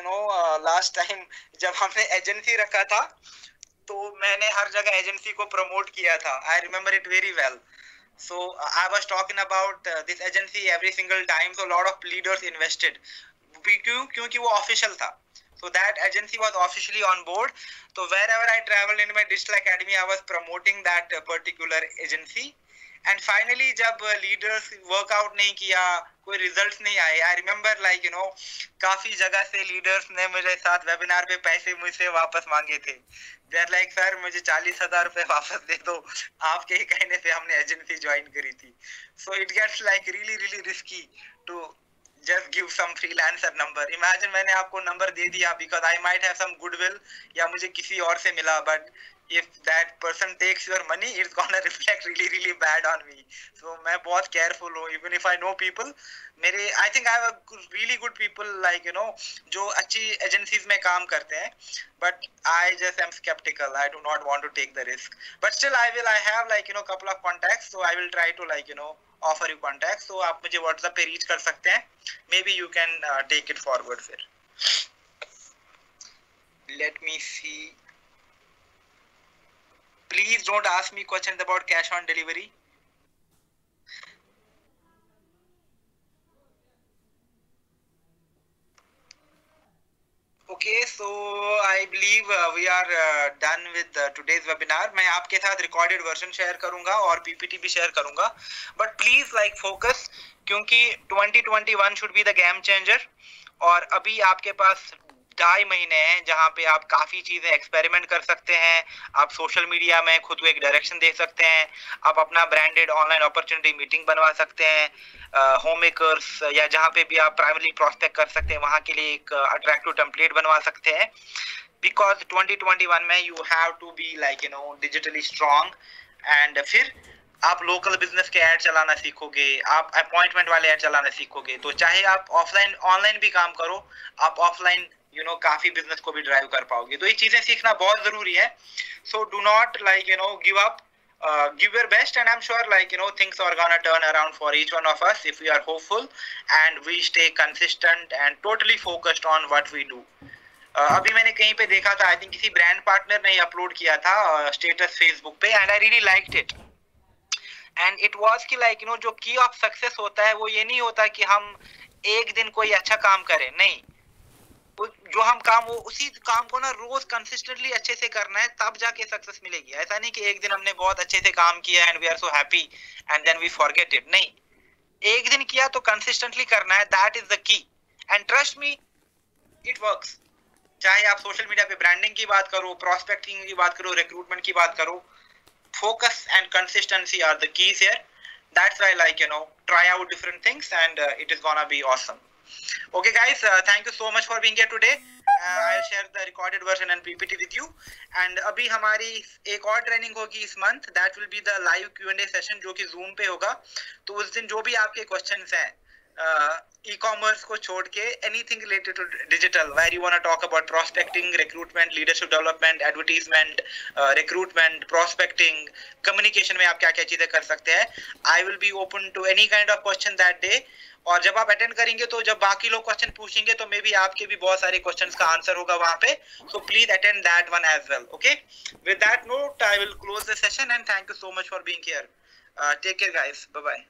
last time जब हमने एजेंसी रखा था तो मैंने हर जगह एजेंसी को प्रमोट किया था. I remember it very well. So I was talking about this agency every single time. So a lot of leaders invested. क्योंकि वो ऑफिशियल था. So that agency was officially on board. So wherever I traveled in my digital academy, I was promoting that particular agency. And finally, जब leaders workout नहीं किया, कोई results नहीं आए, I remember like काफी जगह से leaders ने मेरे साथ webinar पे पैसे मुझसे वापस मांगे थे. They are like sir मुझे 40,000 रुपए वापस दे दो, आपके ही कहने से हमने agency join करी थी. So it gets like really risky to just give some freelancer number. Imagine मैंने आपको number दे दिया because I might have some goodwill या मुझे किसी और से मिला, but if that person takes your money, it's gonna reflect really bad on me. So मैं बहुत careful हूँ. Even if I know people, I think I have really good people like जो अच्छी agencies में काम करते हैं, but I just am skeptical. I do not want to take the risk. But still I have like couple of contacts, so I will try to like offer you contacts. So आप मुझे WhatsApp पे reach कर सकते हैं. Maybe you can take it forward फिर. Let me see. Please don't ask me questions about cash on delivery. Okay, so I believe we are done with today's webinar. मैं आपके साथ recorded version share करूँगा और PPT भी share करूँगा. But please like focus क्योंकि 2021 should be the game changer. और अभी आपके पास 2.5 महीने हैं जहाँ पे आप काफ़ी चीज़ें एक्सपेरिमेंट कर सकते हैं. आप सोशल मीडिया में खुद को एक डायरेक्शन दे सकते हैं. आप अपना ब्रांडेड ऑनलाइन अपॉर्चुनिटी मीटिंग बनवा सकते हैं. होम मेकर्स या जहाँ पे भी आप प्राइमरी प्रोस्पेक्ट कर सकते हैं वहाँ के लिए एक अट्रैक्टिव टेम्पलेट बनवा सकते हैं. बिकॉज 2021 में you have to be like digitally strong. And फिर आप लोकल बिजनेस के ऐड चलाना सीखोगे, आप अपॉइंटमेंट वाले ऐड चलाना सीखोगे. तो चाहे आप ऑफलाइन ऑनलाइन भी काम करो, आप ऑफलाइन काफी बिजनेस को भी ड्राइव कर पाओगे. तो ये चीजें सीखना बहुत जरूरी है. So do not like give up. Give your best, and I'm sure like things are gonna turn around for each one of us if we are hopeful and we stay consistent and totally focused on what we do. अभी मैंने कहीं पे देखा था, I think किसी brand partner ने upload किया था स्टेटस फेसबुक पे, and I really liked it. And it was कि लाइक जो की ऑफ सक्सेस होता है वो ये नहीं होता कि हम एक दिन कोई अच्छा काम करें. नहीं, जो हम काम वो उसी काम को ना रोज कंसिस्टेंटली अच्छे से करना है, तब जाके सक्सेस मिलेगी. ऐसा नहीं कि एक दिन हमने बहुत अच्छे से काम किया and we are so happy and then we forget it. नहीं, एक दिन किया तो कंसिस्टेंटली करना है. That is the key. And trust me, it works. चाहे आप सोशल मीडिया पे ब्रांडिंग की बात करो, प्रोस्पेक्टिंग की बात करो, रिक्रूटमेंट की बात करो, focus and consistency are the keys here. That's why like try out different things and it is gonna be awesome. Okay guys, thank you so much for being here today. I'll share the recorded version and PPT with you. And अभी हमारी एक और training होगी इस month. That will be the live Q&A session जो कि Zoom पे होगा. तो उस दिन जो भी आपके क्वेश्चंस हैं e-commerce को छोड़ के anything related to digital, where you want to talk about prospecting, recruitment, leadership development, advertisement, recruitment, prospecting, communication में आप क्या क्या चीजें कर सकते हैं. I will be open to any kind of question that day. और जब आप अटेंड करेंगे तो जब बाकी लोग क्वेश्चन पूछेंगे तो मे बी आपके भी बहुत सारे क्वेश्चंस का आंसर होगा वहां पे. So please attend that one as well. Okay, with that note I will close the session and thank you so much for being here. Take care guys, bye bye.